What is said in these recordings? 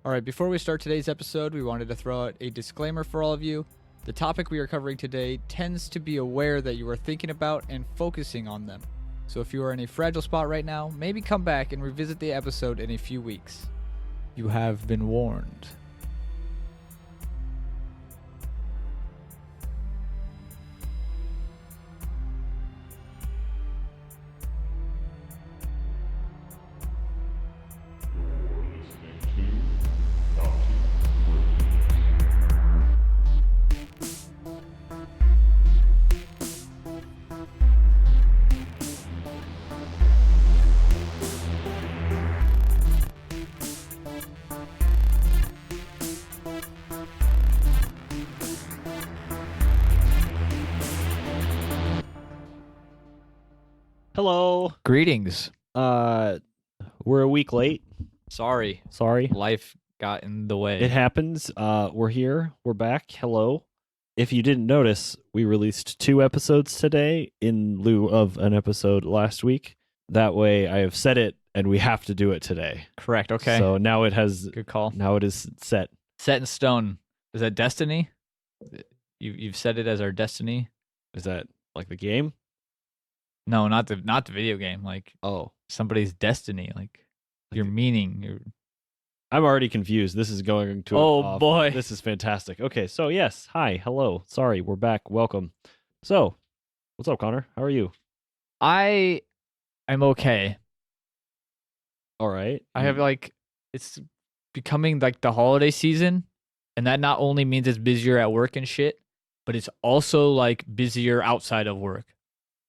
All right, before we start today's episode, we wanted to throw out a disclaimer for all of you. The topic we are covering today tends to be aware that you are thinking about and focusing on them. So if you are in a fragile spot right now, maybe come back and revisit the episode in a few weeks. You have been warned. Hello. Greetings. We're a week late. Sorry, Sorry. life got in the way. It happens. We're here. We're back. Hello. If you didn't notice, we released 2 episodes today in lieu of an episode last week. That way I have said it and we have to do it today. Correct, okay. So now it has Good call. now it is set. Set in stone. Is that destiny? You've said it as our destiny? Is that like the game? No, not the video game. Like Oh. somebody's destiny. Like your meaning. I'm already confused. This is going to Oh, boy. This is fantastic. Okay, so yes. Hi. Hello. Sorry, we're back. Welcome. So, what's up, Connor? How are you? I'm okay. All right. I have it's becoming like the holiday season, and that not only means it's busier at work and shit, but it's also like busier outside of work.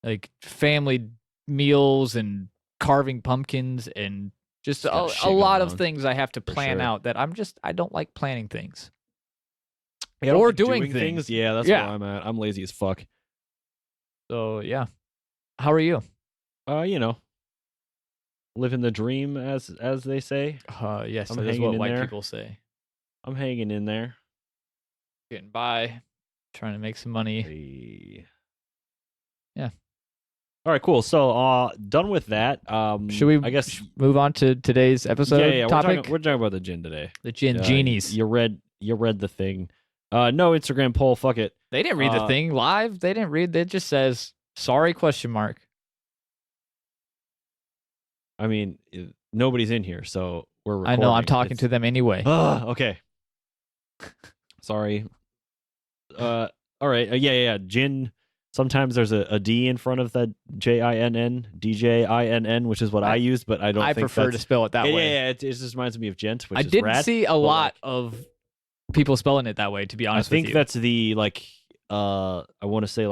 Like family meals and carving pumpkins and just got a shit lot going of on, things I have to for plan sure. out that I don't like planning things. Yeah, I don't Or like doing things. Yeah, that's Yeah. where I'm at. I'm lazy as fuck. So yeah. How are you? Living the dream, as they say. Yes, I'm that is hanging what in white there. people say. I'm hanging in there. Getting by, trying to make some money. Hey. Yeah. All right, cool. So, done with that. Should we I guess. move on to today's episode Yeah. topic? We're talking about the Djinn today. The Djinn genies. You read the thing. No Instagram poll. Fuck it. They didn't read the thing live. They didn't read. It just says sorry ? I mean, nobody's in here, so we're I recording. know. I'm talking to them anyway. Okay. Sorry. All right. Yeah. Djinn. Sometimes there's a D in front of the Jinn, DJINN, which is what I use, but I don't. I think prefer to spell it that way. Yeah. It just reminds me of gent, which I is didn't rad. see a lot of people spelling it that way. To be I honest, think with you. that's the I want to say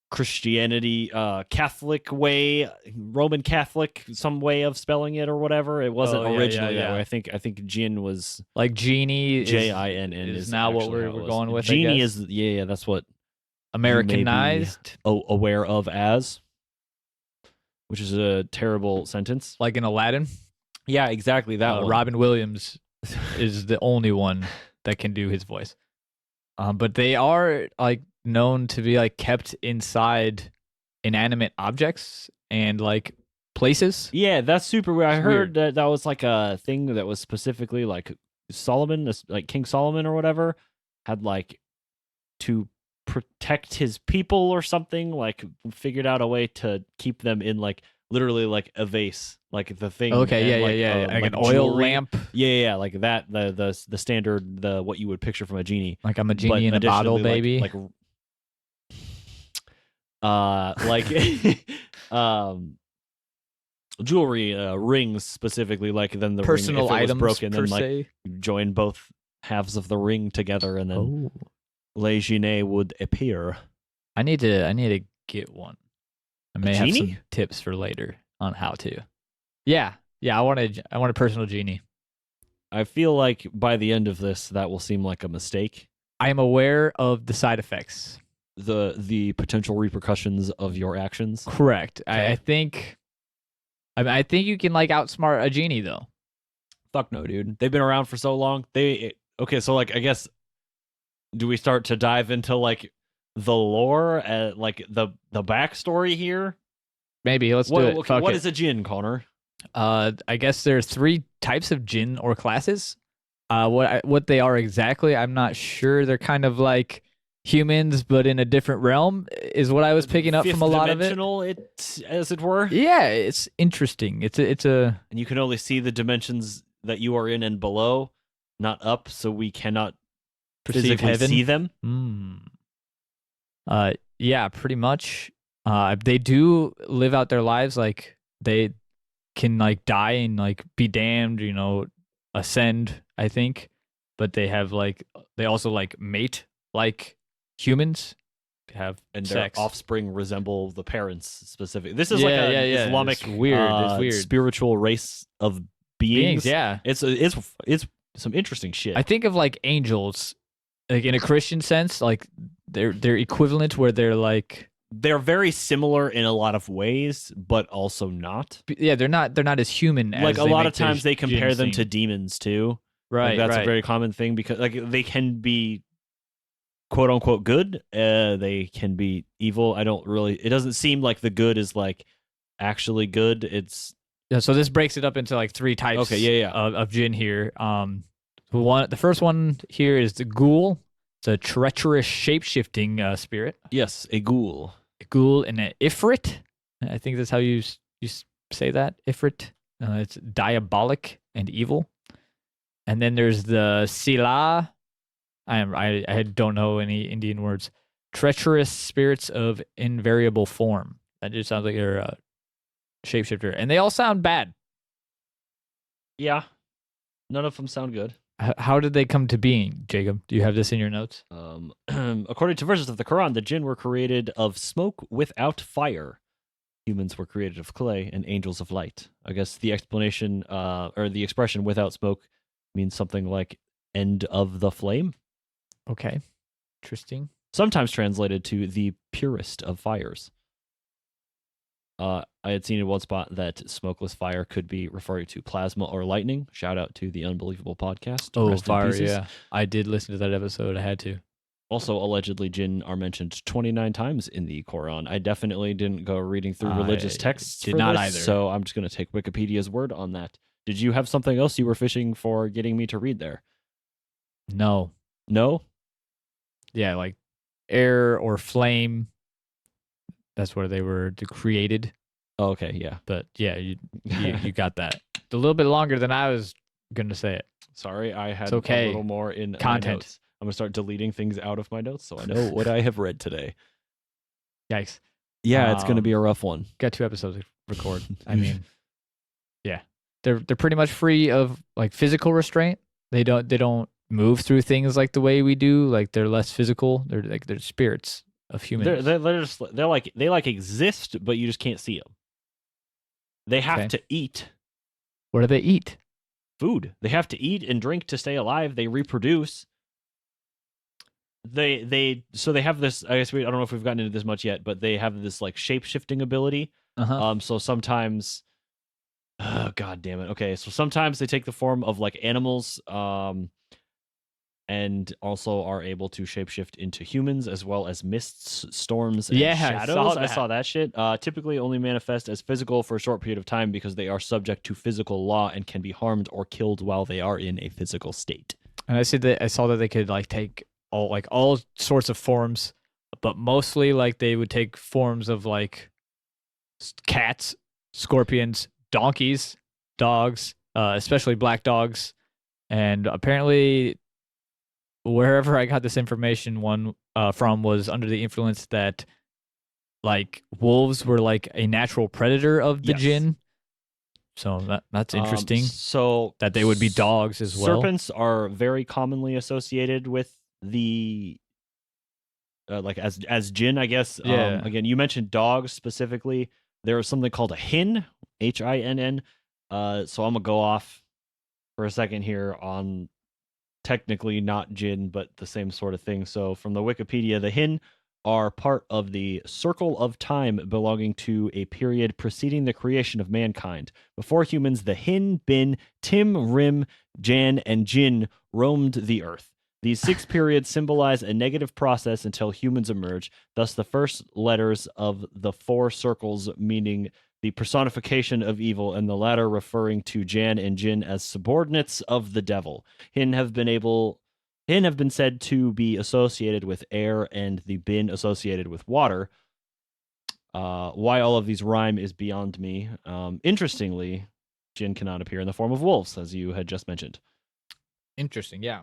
Christianity, Catholic way, Roman Catholic, some way of spelling it or whatever. It wasn't Oh, yeah, originally yeah, that yeah. way. I think Jinn was like genie JINN is now what actually we're how it was. going with. I Genie guess. is yeah. That's what Americanized, aware of as, which is a terrible sentence. like in Aladdin. Yeah, exactly that one. Robin Williams is the only one that can do his voice. But they are like known to be like kept inside inanimate objects and like places. Yeah, that's super weird. I It's heard that was like a thing that was specifically like Solomon, like King Solomon or whatever, had like to protect his people or something, like figured out a way to keep them in like literally like a vase, like the thing. Okay, and, yeah. Like an oil jewelry. lamp. Yeah, like that. The standard, the what you would picture from a genie. Like I'm a But genie in a bottle, additionally, baby. Jewelry, rings specifically, like then the Personal ring, if it items was broken, per then like se. you join both halves of the ring together, and then Oh, Le Genie would appear. I need to get one. I may have genie? some tips for later on how to. Yeah. I want a personal genie. I feel like by the end of this, that will seem like a mistake. I am aware of the side effects. The potential repercussions of your actions. Correct. Okay. I think you can like outsmart a genie though. Fuck no, dude. They've been around for so long. Okay, so like I guess, do we start to dive into like the lore, like the backstory here? Maybe let's do it. Okay, Fuck what it. is a Djinn, Connor? I guess there are three types of jinn or classes. What they are exactly, I'm not sure. They're kind of like humans, but in a different realm, is what I was picking up from Fifth a lot of it. dimensional, it as it were. Yeah, it's interesting. It's a And you can only see the dimensions that you are in and below, not up, so we cannot perceive physically heaven. see them. Yeah, pretty much. They do live out their lives like they can like die and like be damned, ascend, I think. But they also like mate like humans, have And sex. their offspring resemble the parents specific. This is like an Islamic It's weird. It's weird. spiritual race of beings. Yeah. It's some interesting shit. I think of like angels, like in a Christian sense, like they're equivalent where they're very similar in a lot of ways, but also not. yeah, they're not as human as Like a they lot make of times the they compare jinn them to seem. demons too. Right. Like, that's right. a very common thing because like they can be quote unquote good. They can be evil. It doesn't seem like the good is like actually good. It's Yeah, so this breaks it up into like three types okay. Yeah. of jinn here. The first one here is the ghoul. It's a treacherous shape-shifting spirit. Yes, a ghoul. A ghoul and an ifrit. I think that's how you say that, ifrit. It's diabolic and evil. And then there's the sila. I don't know any Indian words. Treacherous spirits of invariable form. That just sounds like they're a shapeshifter, and they all sound bad. Yeah, none of them sound good. How did they come to being, Jacob? Do you have this in your notes? According to verses of the Quran, the jinn were created of smoke without fire. Humans were created of clay, and angels of light. I guess the explanation, or the expression "without smoke" means something like "end of the flame." Okay, interesting. Sometimes translated to the purest of fires. I had seen in one spot that smokeless fire could be referring to plasma or lightning. Shout out to the Unbelievable podcast. Oh, Rest in fire! pieces. Yeah, I did listen to that episode. I had to. Also, allegedly, jinn are mentioned 29 times in the Quran. I definitely didn't go reading through religious texts. Did for not this, either. So I'm just going to take Wikipedia's word on that. Did you have something else you were fishing for getting me to read there? No. No? Yeah, like air or flame. That's where they were created. Oh, okay, yeah. But yeah, you got that. A little bit longer than I was going to say it. Sorry, I had It's okay. a little more in Content. my notes. I'm going to start deleting things out of my notes so I know what I have read today. Yikes. Yeah, it's going to be a rough one. Got 2 episodes to record. I mean, yeah. They're pretty much free of like physical restraint. They don't move through things like the way we do. Like they're less physical. They're spirits of humans. They exist, but you just can't see them. They have to eat. What do they eat? Food. They have to eat and drink to stay alive. They reproduce. They have this. I guess I don't know if we've gotten into this much yet, but they have this like shape shifting ability. So sometimes, oh, god damn it. Okay, so sometimes they take the form of like animals. And also are able to shapeshift into humans as well as mists, storms, and shadows. I saw that shit. Typically only manifest as physical for a short period of time because they are subject to physical law and can be harmed or killed while they are in a physical state. And I saw that they could like take all sorts of forms, but mostly like they would take forms of like cats, scorpions, donkeys, dogs, especially black dogs, and apparently wherever I got this information from was under the influence that like wolves were like a natural predator of the jinn. So that's interesting. So that they would be dogs as well. Serpents are very commonly associated with the like as jinn, I guess. Yeah. Again, you mentioned dogs specifically. There is something called a hin, Hinn. So I'm gonna go off for a second here on technically not jinn, but the same sort of thing. So from the Wikipedia, the Hin are part of the circle of time belonging to a period preceding the creation of mankind. Before humans, the Hin, Bin, Tim, Rim, Jan, and Jinn roamed the earth. These 6 periods symbolize a negative process until humans emerge. Thus, the first letters of the 4 circles meaning the personification of evil, and the latter referring to Jan and Djinn as subordinates of the devil. Hin have been said to be associated with air, and the bin associated with water. Why all of these rhyme is beyond me. Interestingly, Djinn cannot appear in the form of wolves, as you had just mentioned. Interesting, yeah.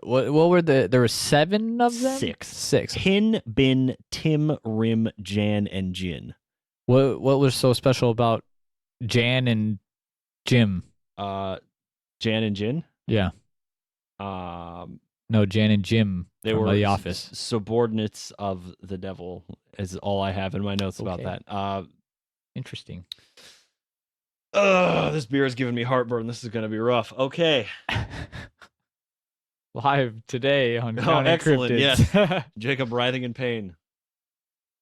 What were there were 7 of them? Six. Hin, Bin, Tim, Rim, Jan, and Djinn. What was so special about Jan and Jim? Jan and Djinn? Yeah. No, Jan and Jim. They from were The Office. Subordinates of the devil is all I have in my notes about that. Interesting. This beer is giving me heartburn. This is going to be rough. Okay. Live today on Counting excellent, Cryptids. yes. Jacob writhing in pain.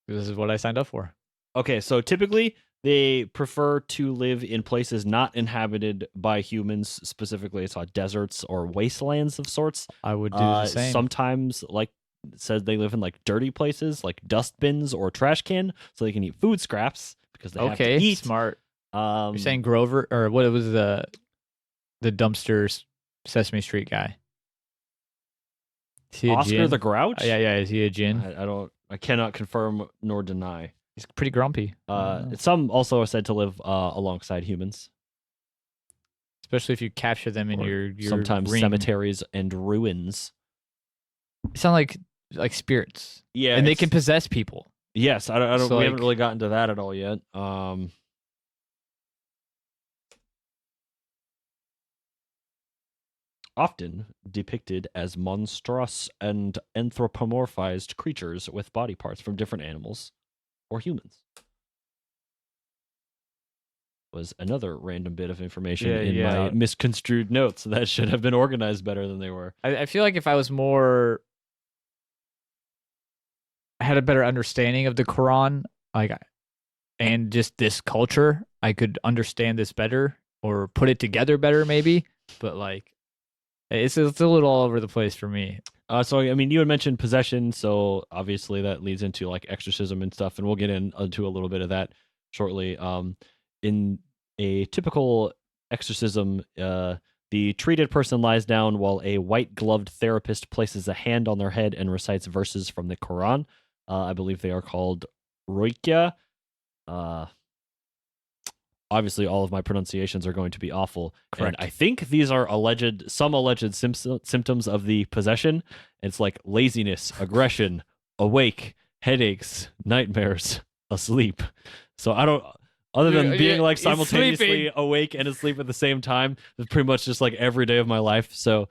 This is what I signed up for. Okay, so typically they prefer to live in places not inhabited by humans. Specifically, it's deserts or wastelands of sorts. I would do the same. Sometimes, like it says, they live in like dirty places, like dust bins or trash can, so they can eat food scraps because they have to eat. Smart. You're saying Grover, or what was the dumpster Sesame Street guy? Is he a Oscar Djinn? the Grouch? Yeah. Is he a Djinn? I cannot confirm nor deny. He's pretty grumpy. Some also are said to live alongside humans. Especially if you capture them in your sometimes ring. Cemeteries and ruins. They sound like spirits. Yeah, and they can possess people. Yes, I don't. So, we haven't really gotten to that at all yet. Often depicted as monstrous and anthropomorphized creatures with body parts from different animals or humans. Was another random bit of information in my misconstrued notes that should have been organized better than they were. I feel like if I was more, I had a better understanding of the Quran, and just this culture, I could understand this better or put it together better, maybe. But it's a little all over the place for me. So I mean, you had mentioned possession, so obviously that leads into like exorcism and stuff, and we'll get into a little bit of that shortly. In a typical exorcism, the treated person lies down while a white-gloved therapist places a hand on their head and recites verses from the Quran. I believe they are called Ruqya. Obviously, all of my pronunciations are going to be awful. Correct. And I think these are some alleged symptoms of the possession. It's like laziness, aggression, awake, headaches, nightmares, asleep. So I don't... Other than being like simultaneously awake and asleep at the same time, it's pretty much just like every day of my life. So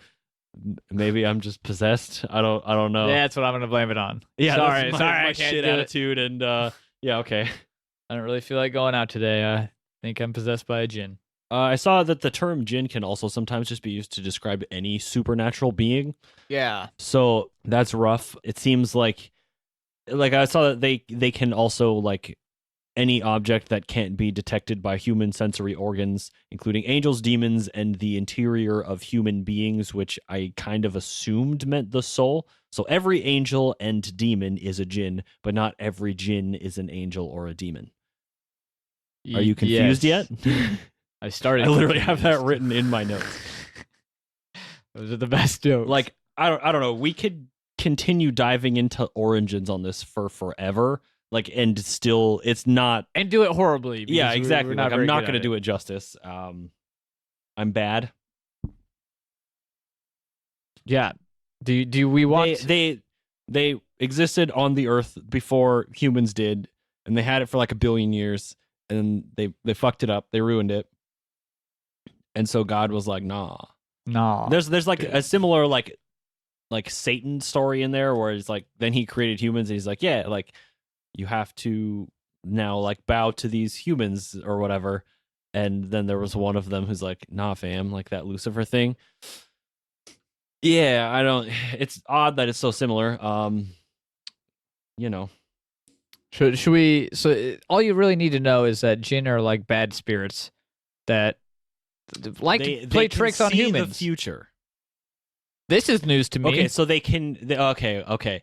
maybe I'm just possessed. I don't know. Yeah, that's what I'm gonna blame it on. Yeah, sorry, that's my I can't shit do attitude. And yeah, okay. I don't really feel like going out today. I think I'm possessed by a Djinn. I saw that the term Djinn can also sometimes just be used to describe any supernatural being. Yeah. So that's rough. It seems like I saw that they can also like any object that can't be detected by human sensory organs, including angels, demons, and the interior of human beings, which I kind of assumed meant the soul. So every angel and demon is a Djinn, but not every Djinn is an angel or a demon. Are you confused yet? I started. I literally have that written in my notes. Those are the best jokes. Like, I don't know. We could continue diving into origins on this for forever. Like, and still, it's not... And do it horribly. Yeah, exactly. We're not I'm not going to do it justice. I'm bad. Yeah. Do we want... They existed on the earth before humans did, and they had it for like 1 billion years, and they fucked it up. They ruined it. And so God was like, nah. There's like a similar like Satan story in there where it's like, then he created humans, and he's like, yeah, like... you have to now like bow to these humans or whatever. And then there was one of them who's like, nah, fam, like that Lucifer thing. Yeah, it's odd that it's so similar. You know. Should we, so all you really need to know is that Djinn are like bad spirits that like to play tricks on humans. The future. This is news to me. Okay, so they can, okay.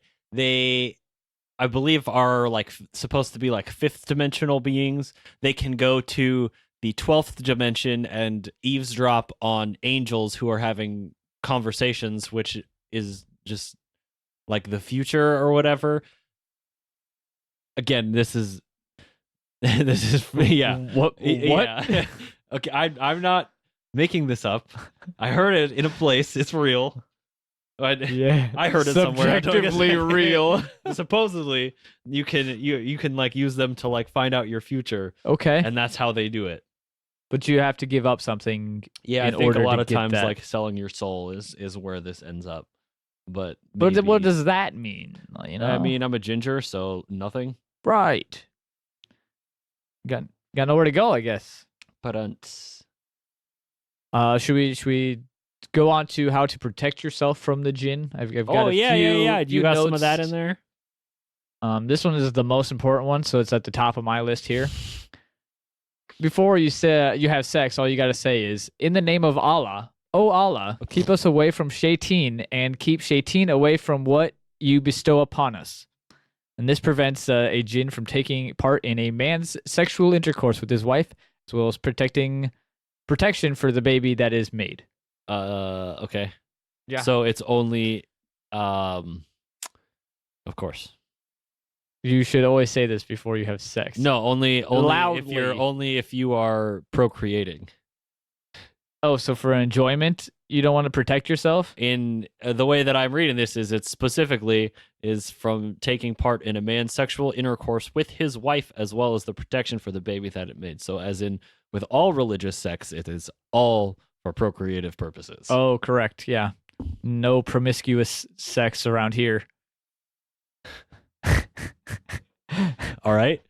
I believe are like supposed to be like fifth dimensional beings. They can go to the 12th dimension and eavesdrop on angels who are having conversations, which is just like the future or whatever. Again, this is yeah. What? Yeah. Okay, I'm not making this up. I heard it in a place. It's real. Yeah, I heard it somewhere. Subjectively real. Supposedly, you can like use them to like find out your future, Okay, and that's how they do it. but you have to give up something. Yeah, I in think order a lot to of get times that. like selling your soul is where this ends up. But But what maybe- does that mean? You know, I mean, I'm a ginger, so nothing. right? Got nowhere to go, I guess. But Should we go on to how to protect yourself from the Djinn? I've got oh a yeah, few, yeah. Do you few got notes. some of that in there? This one is the most important one, so it's at the top of my list here. Before you say you have sex, all you got to say is, "In the name of Allah, oh Allah, keep us away from Shaitan and keep Shaitan away from what you bestow upon us." And this prevents a Djinn from taking part in a man's sexual intercourse with his wife, as well as protection for the baby that is made. Okay. Yeah. So it's only, of course. You should always say this before you have sex. No, only Loudly. if you are procreating. Oh, so for enjoyment, you don't want to protect yourself? In the way that I'm reading this is it specifically is from taking part in a man's sexual intercourse with his wife, as well as the protection for the baby that it made. So as in with all religious sex, it is all for procreative purposes. Oh, correct. Yeah. No promiscuous sex around here. All right.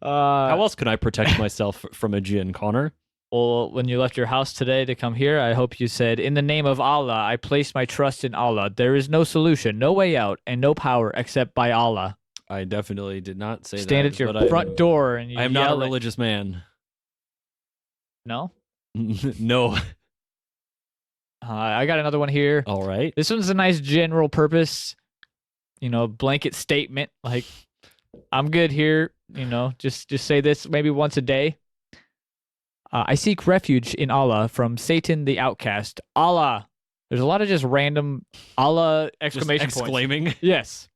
How How else can I protect myself from a Djinn, Connor? Well, when you left your house today to come here, I hope you said, "In the name of Allah, I place my trust in Allah. There is no solution, no way out, and no power except by Allah." I definitely did not say Stand that. at your but front door and you I am not a yell at- religious man. No? No. I got another one here. All right. This one's a nice general purpose, blanket statement. Like, I'm good here. Just say this maybe once a day. I seek refuge in Allah from Satan the outcast. Allah. There's a lot of just random Allah exclamation Just points. exclaiming. Yes.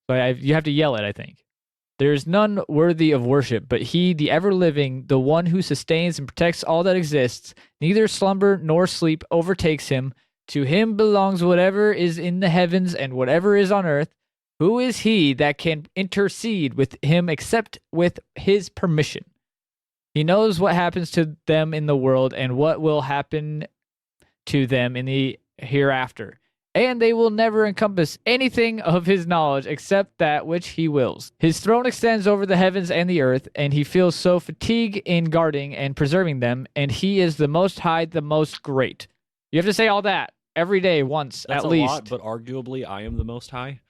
But you have to yell it, I think. There is none worthy of worship, but he, the ever-living, the one who sustains and protects all that exists. Neither slumber nor sleep overtakes him. To him belongs whatever is in the heavens and whatever is on earth. Who is he that can intercede with him except with his permission? He knows what happens to them in the world and what will happen to them in the hereafter. And they will never encompass anything of his knowledge except that which he wills. His throne extends over the heavens and the earth, and he feels so fatigue in guarding and preserving them, and he is the most high, the most great. You have to say all that every day once, That's at a least. lot, but arguably I am the most high.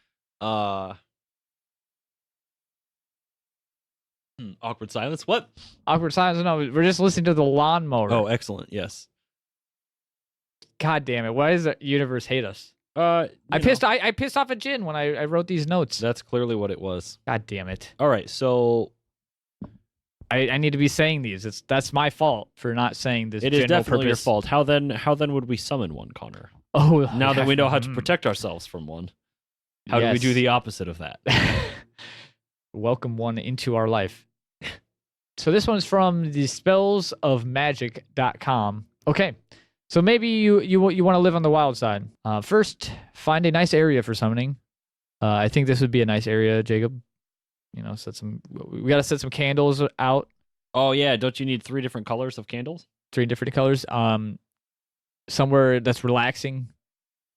Awkward silence. What? Awkward silence. No, we're just listening to the lawnmower. Oh, excellent. Yes. God damn it. Why does the universe hate us? I pissed off at Djinn when I wrote these notes. That's clearly what it was. God damn it. All right. So I need to be saying these. That's my fault for not saying this. it is general definitely your purpose. fault. How then would we summon one, Connor? Oh, Now that we know how to protect ourselves from one, how do we do Yes. the opposite of that? Welcome one into our life. So this one's from the spellsofmagic.com. Okay. So maybe you want to live on the wild side. First, find a nice area for summoning. I think this would be a nice area, Jacob. We got to set some candles out, Oh yeah, don't you need 3 different colors of candles? 3 different colors. Somewhere that's relaxing.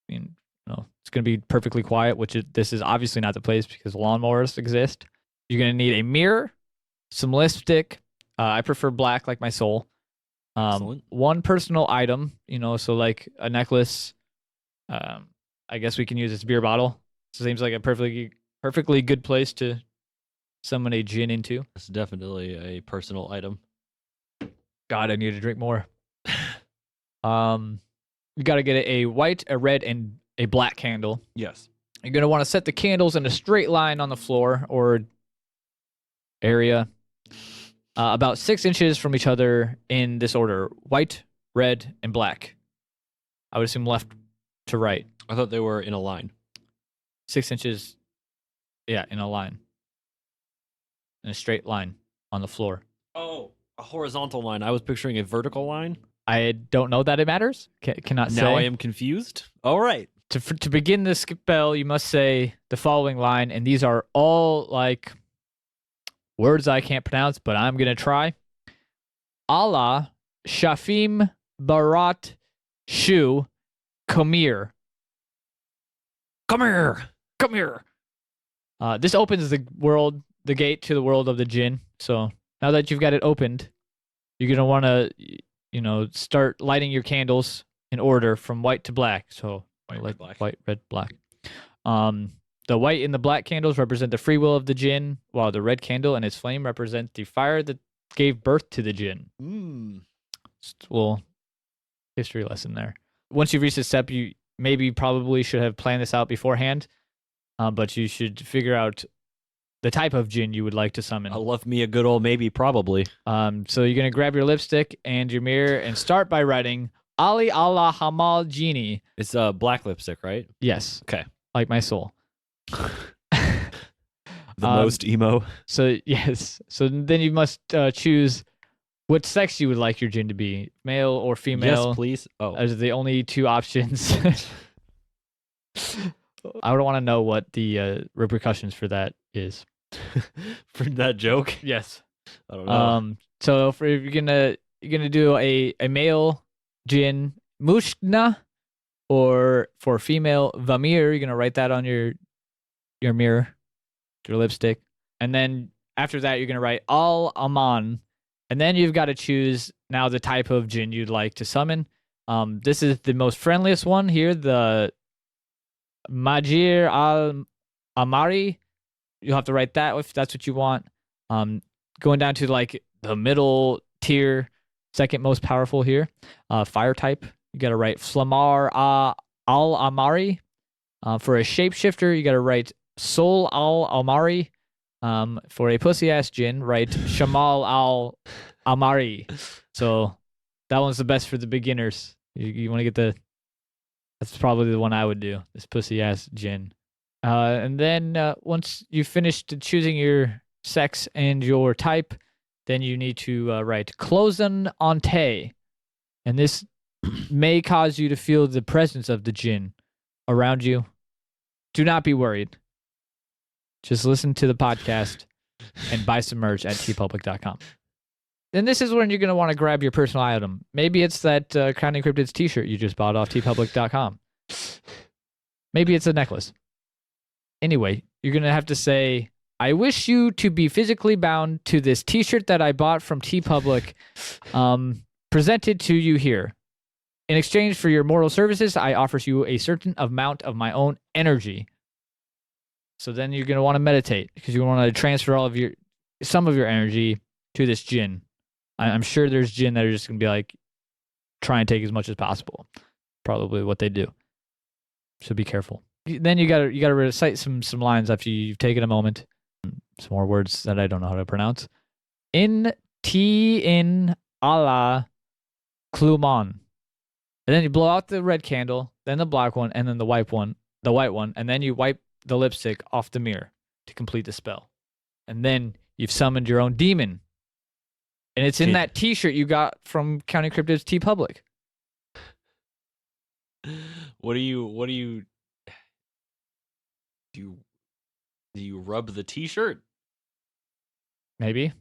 It's going to be perfectly quiet, this is obviously not the place because lawnmowers exist. You're going to need a mirror, some lipstick. I prefer black like my soul. Excellent. One personal item, so like a necklace. I guess we can use this beer bottle. It seems like a perfectly good place to summon a Djinn into. It's definitely a personal item. God, I need to drink more. You got to get a white, a red, and a black candle. Yes. You're going to want to set the candles in a straight line on the floor or area, about 6 inches from each other in this order: white, red, and black. I would assume left to right. I thought they were in a line. 6 inches, yeah, in a line. In a straight line on the floor. Oh, a horizontal line. I was picturing a vertical line. I don't know that it matters. Cannot say. Now I am confused. All right. To begin the spell, you must say the following line, and these are all like words I can't pronounce, but I'm going to try. Allah, Shafim, Barat, Shu, Kamir. Come here. Come here. This opens the gate to the world of the Djinn. So now that you've got it opened, you're going to want to, start lighting your candles in order from white to black. So white, red, black. The white and the black candles represent the free will of the Djinn, while the red candle and its flame represent the fire that gave birth to the Djinn. Just a little history lesson there. Once you've reached this step, you probably should have planned this out beforehand, but you should figure out the type of Djinn you would like to summon. I love me a good old maybe, probably. So you're going to grab your lipstick and your mirror and start by writing Ali Allah Hamal Genie. It's black lipstick, right? Yes. Okay. Like my soul. The most emo. So yes. So then you must choose what sex you would like your Djinn to be, male or female. Yes, please. Oh, those are the only two options. I would want to know what the repercussions for that is. For that joke? Yes. I don't know. So if you're gonna do a male Djinn, Mushna, or for female Vamir, you're gonna write that on your mirror, your lipstick, and then after that you're gonna write Al Aman, and then you've got to choose now the type of Djinn you'd like to summon. This is the most friendliest one here, the Majir Al Amari. You'll have to write that if that's what you want. Going down to like the middle tier, second most powerful here, fire type. You got to write Flamar Al Amari. For a shapeshifter, you got to write Sol Al Amari. For a pussy ass Djinn, write Shamal Al Amari. So that one's the best for the beginners. You want to get that's probably the one I would do. This pussy ass Djinn. And then once you've finished choosing your sex and your type, then you need to write Closen Ante. And this may cause you to feel the presence of the Djinn around you. Do not be worried. Just listen to the podcast and buy some merch at tpublic.com. Then this is when you're going to want to grab your personal item. Maybe it's that Counting Cryptids t-shirt you just bought off tpublic.com. Maybe it's a necklace. Anyway, you're going to have to say, I wish you to be physically bound to this t-shirt that I bought from TeePublic, presented to you here. In exchange for your mortal services, I offer you a certain amount of my own energy. So then you're going to want to meditate because you want to transfer some of your energy to this Djinn. I'm sure there's Djinn that are just going to be like, try and take as much as possible. Probably what they do. So be careful. Then you got to recite some lines after you've taken a moment. Some more words that I don't know how to pronounce. In Allah Kluman. And then you blow out the red candle, then the black one, and then the white one, and then you wipe the lipstick off the mirror to complete the spell. And then you've summoned your own demon. And it's in that t-shirt you got from Counting Cryptids TeePublic. Do you rub the t-shirt? Maybe.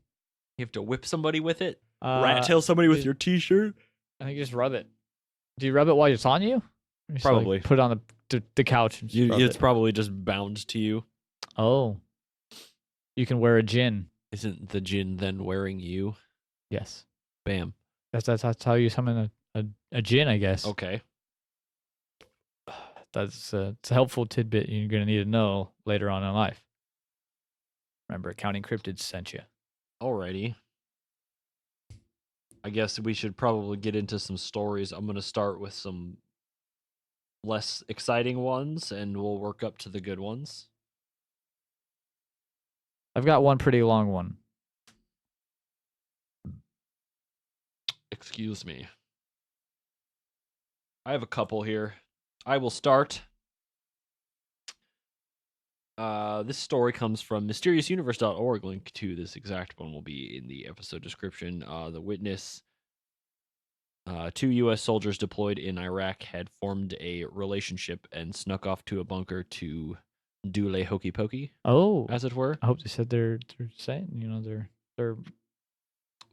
You have to whip somebody with it? Rat tail somebody with your t-shirt? I think you just rub it. Do you rub it while it's on you? Probably. Put it on the couch. And It's probably just bound to you. Oh. You can wear a Djinn. Isn't the Djinn then wearing you? Yes. Bam. That's how you summon a Djinn, I guess. Okay. It's a helpful tidbit you're going to need to know later on in life. Remember, Counting Cryptids sent you. Alrighty. I guess we should probably get into some stories. I'm going to start with some less exciting ones, and we'll work up to the good ones. I've got one pretty long one. Excuse me. I have a couple here. I will start. This story comes from mysteriousuniverse.org. Link to this exact one will be in the episode description. The witness, 2 U.S. soldiers deployed in Iraq had formed a relationship and snuck off to a bunker to do lay hokey pokey, Oh, as it were. I hope they said they're saying, they're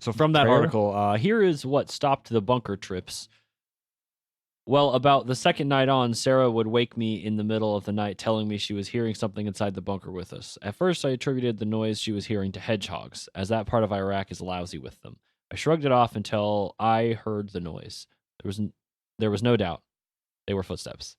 So from that prayer? article, here is what stopped the bunker trips. Well, about the second night on, Sarah would wake me in the middle of the night telling me she was hearing something inside the bunker with us. At first, I attributed the noise she was hearing to hedgehogs, as that part of Iraq is lousy with them. I shrugged it off until I heard the noise. There was no doubt. They were footsteps.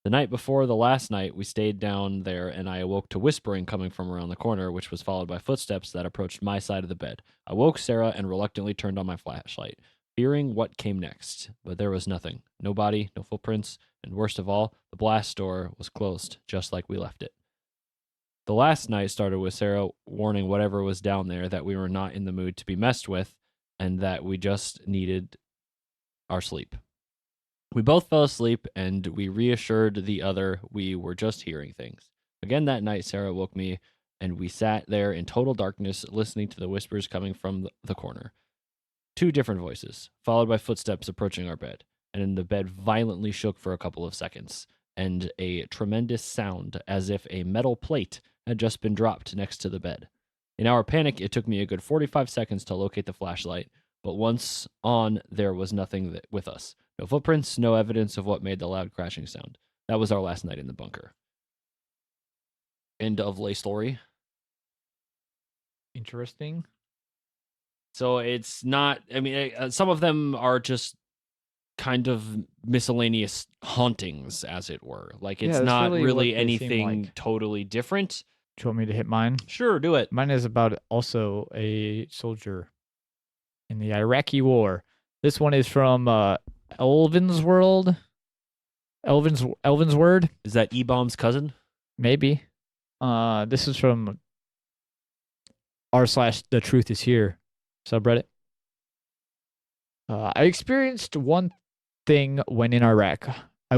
The night before the last night, we stayed down there, and I awoke to whispering coming from around the corner, which was followed by footsteps that approached my side of the bed. I woke Sarah and reluctantly turned on my flashlight, fearing what came next, but there was nothing. No body, no footprints, and worst of all, the blast door was closed, just like we left it. The last night started with Sarah warning whatever was down there that we were not in the mood to be messed with, and that we just needed our sleep. We both fell asleep, and we reassured the other we were just hearing things. Again that night, Sarah woke me, and we sat there in total darkness, listening to the whispers coming from the corner. 2 different voices, followed by footsteps approaching our bed, and the bed violently shook for a couple of seconds, and a tremendous sound as if a metal plate had just been dropped next to the bed. In our panic, it took me a good 45 seconds to locate the flashlight, but once on, there was nothing with us. No footprints, no evidence of what made the loud crashing sound. That was our last night in the bunker. End of lay story. interesting. So it's not, I mean, some of them are just kind of miscellaneous hauntings, as it were. Like, it's Yeah, that's not really really what they seem anything like. totally different. Do you want me to hit mine? Sure, do it. Mine is about also a soldier in the Iraqi war. This one is from Elvin's World. Elvin's Word, Is that E-Bomb's cousin? maybe. This is from r/The Truth Is Here subreddit. I experienced one thing when in Iraq. I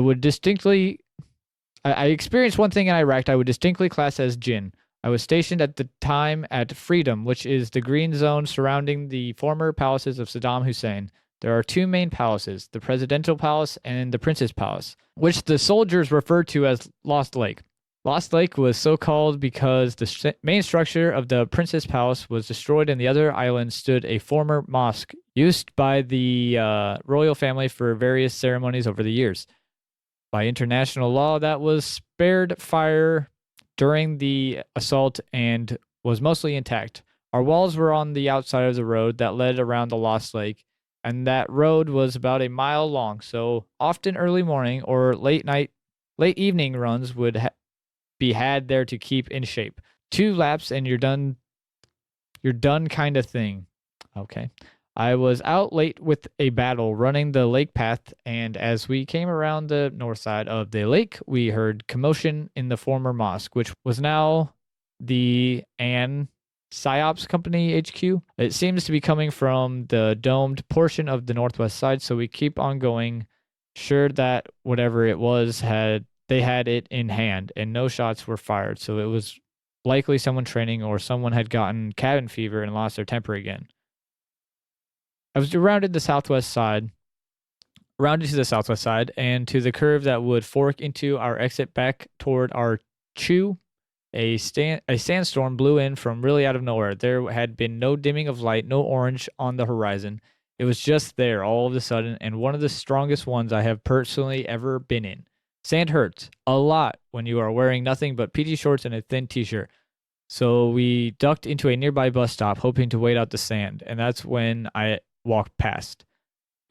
experienced one thing in Iraq I would distinctly class as Djinn. I was stationed at the time at Freedom, which is the green zone surrounding the former palaces of Saddam Hussein. There are 2 main palaces, the Presidential Palace and the Prince's Palace, which the soldiers referred to as Lost Lake. Lost Lake was so called because the main structure of the Prince's Palace was destroyed and the other island stood a former mosque used by the royal family for various ceremonies over the years. By international law, that was spared fire during the assault and was mostly intact. Our walls were on the outside of the road that led around the Lost Lake, and that road was about a mile long, so often early morning or late evening runs would be had there to keep in shape. 2 laps and you're done kind of thing. Okay. I was out late with a battle running the lake path, and as we came around the north side of the lake, we heard commotion in the former mosque, which was now the Psyops Company HQ. It seems to be coming from the domed portion of the northwest side, so we keep on going, sure that whatever it was they had it in hand, and no shots were fired, so it was likely someone training or someone had gotten cabin fever and lost their temper again. I was rounded to the southwest side, and to the curve that would fork into our exit back toward our chew. A sandstorm blew in from really out of nowhere. There had been no dimming of light, no orange on the horizon. It was just there all of a sudden, and one of the strongest ones I have personally ever been in. Sand hurts a lot when you are wearing nothing but PT shorts and a thin t-shirt. So we ducked into a nearby bus stop, hoping to wait out the sand, and that's when I walked past.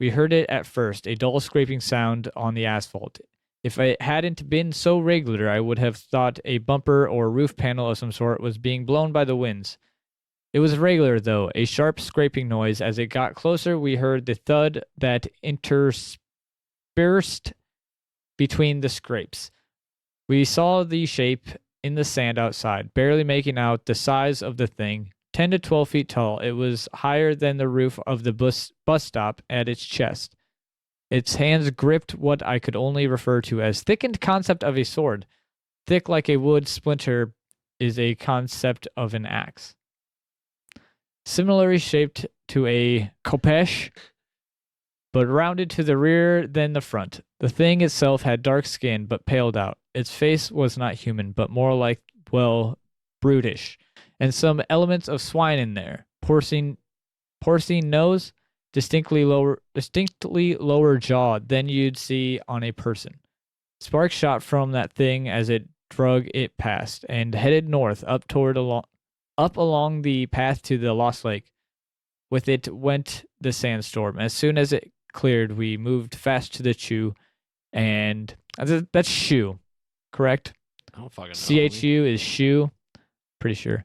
We heard it at first, a dull scraping sound on the asphalt. If it hadn't been so regular, I would have thought a bumper or roof panel of some sort was being blown by the winds. It was regular, though, a sharp scraping noise. As it got closer, we heard the thud that interspersed between the scrapes. We saw the shape in the sand outside, barely making out the size of the thing. 10 to 12 feet tall, it was higher than the roof of the bus stop at its chest. Its hands gripped what I could only refer to as thickened concept of a sword. Thick like a wood splinter is a concept of an axe. Similarly shaped to a khopesh, but rounded to the rear than the front. The thing itself had dark skin, but paled out. Its face was not human, but more like, well, brutish, and some elements of swine in there. Porcine nose, distinctly lower jaw than you'd see on a person. Sparks shot from that thing as it drug it past and headed north up along the path to the Lost Lake. With it went the sandstorm. As soon as it cleared, we moved fast to the Chew, and that's shoe, correct? I don't fucking know. CHU is shoe, pretty sure.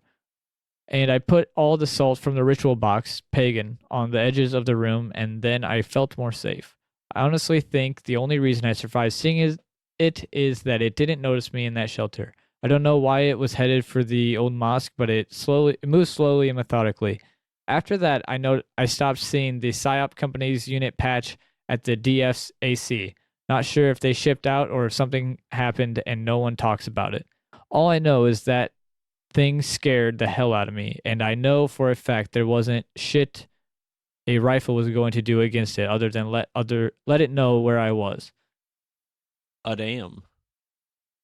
And I put all the salt from the ritual box, pagan, on the edges of the room, and then I felt more safe. I honestly think the only reason I survived seeing it is that it didn't notice me in that shelter. I don't know why it was headed for the old mosque, but it moved slowly and methodically. After that, I stopped seeing the PSYOP company's unit patch at the DFAC. Not sure if they shipped out or if something happened and no one talks about it. All I know is that thing scared the hell out of me, and I know for a fact there wasn't shit a rifle was going to do against it other than let it know where I was. Damn.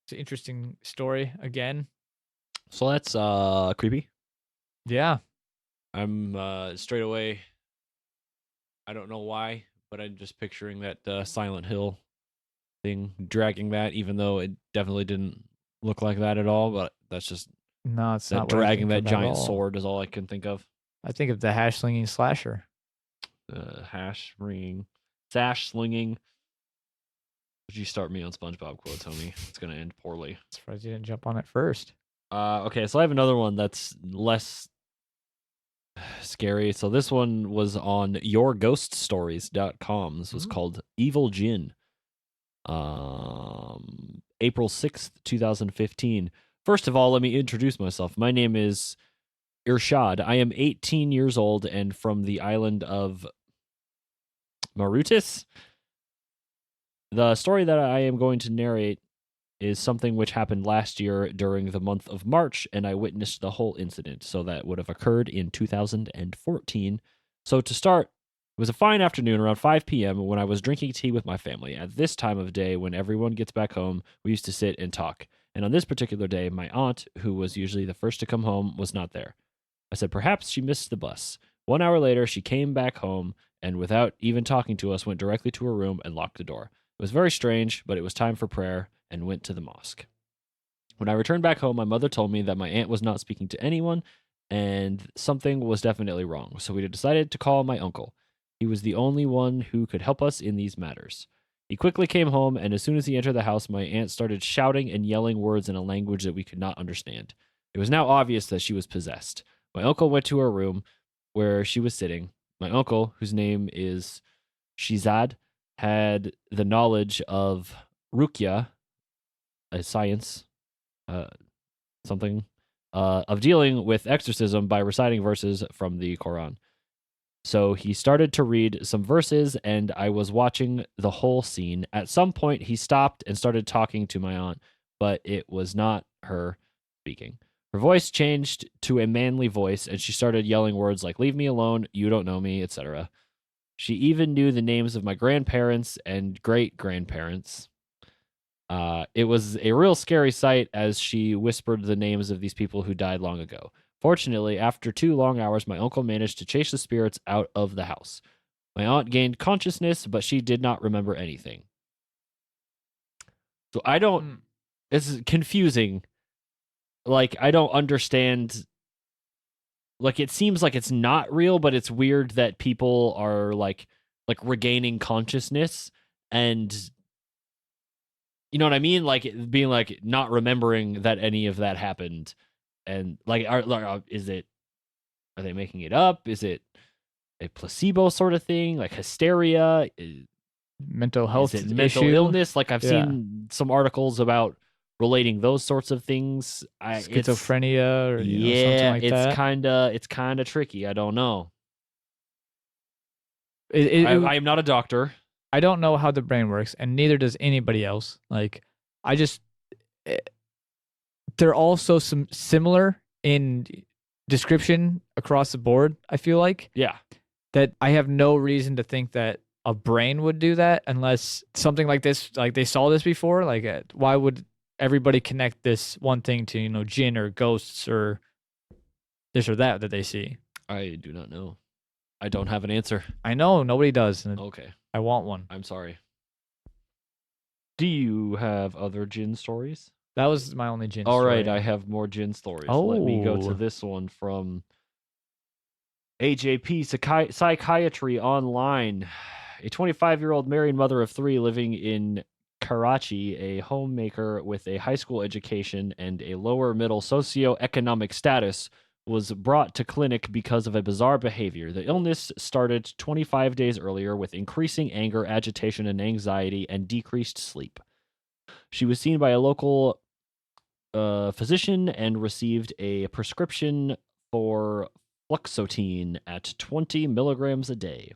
It's an interesting story again. So that's creepy. Yeah. I'm straight away, I don't know why, but I'm just picturing that Silent Hill thing, dragging that, even though it definitely didn't look like that at all, but that's just No, it's that not what I dragging think that of at giant all. sword is all I can think of. I think of the hash slinging slasher. Sash slinging. Would you start me on SpongeBob quotes, homie? It's gonna end poorly. Surprised you didn't jump on it first. Okay, so I have another one that's less scary. So this one was on yourghoststories.com. This was called Evil Djinn. April 6th, 2015. First of all, let me introduce myself. My name is Irshad. I am 18 years old and from the island of Mauritius. The story that I am going to narrate is something which happened last year during the month of March, and I witnessed the whole incident. So that would have occurred in 2014. So to start, it was a fine afternoon around 5 p.m. when I was drinking tea with my family. At this time of day, when everyone gets back home, we used to sit and talk. And on this particular day, my aunt, who was usually the first to come home, was not there. I said perhaps she missed the bus. 1 hour later, she came back home and without even talking to us, went directly to her room and locked the door. It was very strange, but it was time for prayer and went to the mosque. When I returned back home, my mother told me that my aunt was not speaking to anyone and something was definitely wrong. So we decided to call my uncle. He was the only one who could help us in these matters. He quickly came home, and as soon as he entered the house, my aunt started shouting and yelling words in a language that we could not understand. It was now obvious that she was possessed. My uncle went to her room where she was sitting. My uncle, whose name is Shizad, had the knowledge of Ruqya, a science, of dealing with exorcism by reciting verses from the Quran. So he started to read some verses, and I was watching the whole scene. At some point, he stopped and started talking to my aunt, but it was not her speaking. Her voice changed to a manly voice, and she started yelling words like, "Leave me alone, you don't know me," etc. She even knew the names of my grandparents and great-grandparents. It was a real scary sight as she whispered the names of these people who died long ago. Fortunately, after 2 long hours, my uncle managed to chase the spirits out of the house. My aunt gained consciousness, but she did not remember anything. So I don't... It's confusing. Like, I don't understand... Like, it seems like it's not real, but it's weird that people are, like regaining consciousness and... You know what I mean? Like, being, like, not remembering that any of that happened. And, like, are they making it up? Is it a placebo sort of thing? Like, hysteria? mental health Is it mental issue? illness? Like I've Yeah. seen some articles about relating those sorts of things. It's Schizophrenia or something yeah, like that. it's kinda tricky. I don't know. It I am not a doctor. I don't know how the brain works, and neither does anybody else. Like, I just eh, they're all so similar in description across the board. I feel like Yeah. that I have no reason to think that a brain would do that unless something like this, like they saw this before. Like, why would everybody connect this one thing to jinn or ghosts or this or that they see? I do not know. I don't have an answer. I know nobody does, and Okay. I want one. I'm sorry. Do you have other Djinn stories? That was my only jinn All story. right, I have more Djinn stories. Let me go to Oh. this one from AJP Psychiatry Online. A 25-year-old married mother of 3 living in Karachi, a homemaker with a high school education and a lower middle socioeconomic status, was brought to clinic because of a bizarre behavior. The illness started 25 days earlier with increasing anger, agitation, and anxiety, and decreased sleep. She was seen by a local physician and received a prescription for fluoxetine at 20 milligrams a day.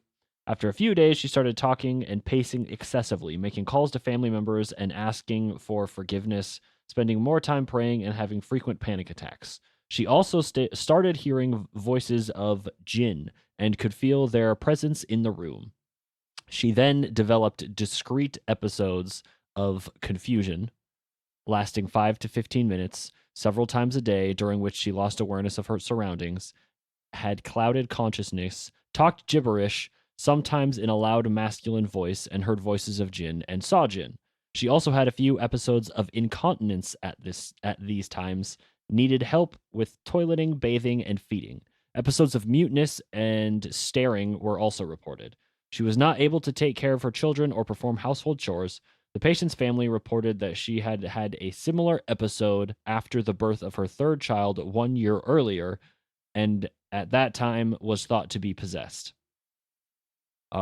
After a few days, she started talking and pacing excessively, making calls to family members and asking for forgiveness, spending more time praying, and having frequent panic attacks. She also started hearing voices of Djinn and could feel their presence in the room. She then developed discrete episodes of confusion, lasting 5 to 15 minutes, several times a day, during which she lost awareness of her surroundings, had clouded consciousness, talked gibberish, sometimes in a loud masculine voice, and heard voices of Djinn and saw Djinn. She also had a few episodes of incontinence at these times, needed help with toileting, bathing, and feeding. Episodes of muteness and staring were also reported. She was not able to take care of her children or perform household chores. The patient's family reported that she had had a similar episode after the birth of her 3rd child 1 year earlier, and at that time was thought to be possessed.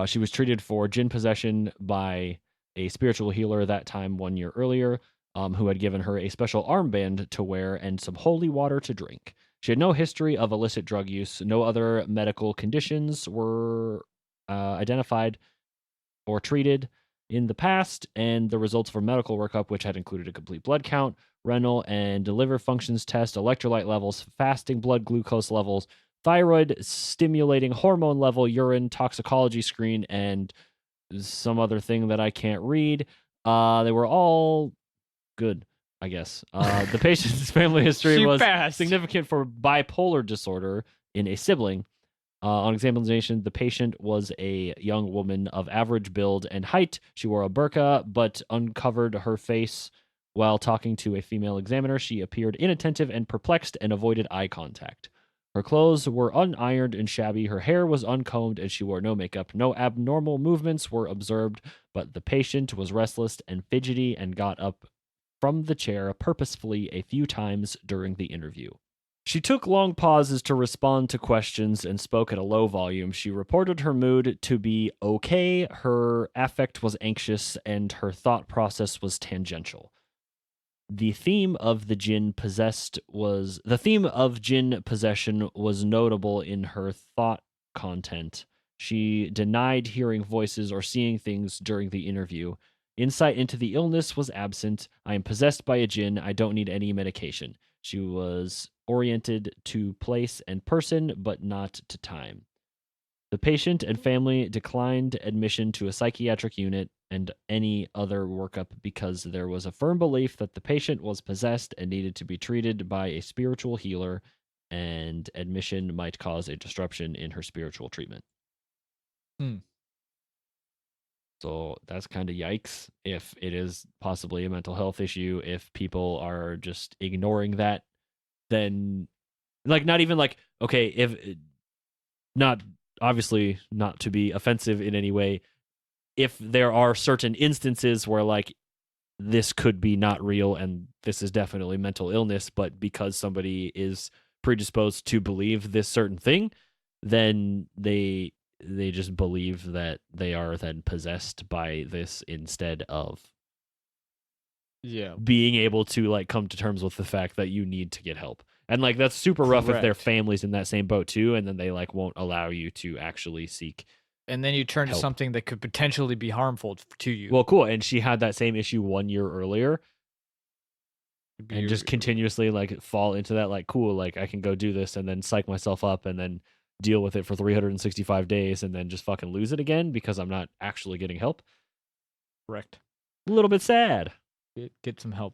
She was treated for Djinn possession by a spiritual healer that time 1 year earlier, who had given her a special armband to wear and some holy water to drink. She had no history of illicit drug use. No other medical conditions were identified or treated in the past, and the results of her medical workup, which had included a complete blood count, renal and liver functions test, electrolyte levels, fasting blood glucose levels, thyroid stimulating hormone level, urine toxicology screen, and some other thing that I can't read. They were all good, I guess. The patient's family history She was passed. significant for bipolar disorder in a sibling. On examination, the patient was a young woman of average build and height. She wore a burqa, but uncovered her face while talking to a female examiner. She appeared inattentive and perplexed and avoided eye contact. Her clothes were unironed and shabby. Her hair was uncombed, and she wore no makeup. No abnormal movements were observed, but the patient was restless and fidgety and got up from the chair purposefully a few times during the interview. She took long pauses to respond to questions and spoke at a low volume. She reported her mood to be okay, her affect was anxious, and her thought process was tangential. The theme of Djinn possession was notable in her thought content. She denied hearing voices or seeing things during the interview. Insight into the illness was absent. I am possessed by a Djinn. I don't need any medication. She was oriented to place and person, but not to time. The patient and family declined admission to a psychiatric unit and any other workup because there was a firm belief that the patient was possessed and needed to be treated by a spiritual healer, and admission might cause a disruption in her spiritual treatment. So that's kind of yikes if it is possibly a mental health issue. If people are just ignoring that, then not even okay, if not, obviously not to be offensive in any way, if there are certain instances where this could be not real and this is definitely mental illness, but because somebody is predisposed to believe this certain thing, then they they just believe that they are then possessed by this instead of Yeah. being able to like come to terms with the fact that you need to get help. And like that's super rough if their Correct. family's in that same boat too, and then they like won't allow you to actually seek. And then you turn to Help. something that could potentially be harmful to you. Well, cool. And she had that same issue 1 year earlier, and just continuously like fall into that like cool, like I can go do this and then psych myself up and then deal with it for 365 days and then just fucking lose it again because I'm not actually getting help. Correct. A little bit sad. Get some help.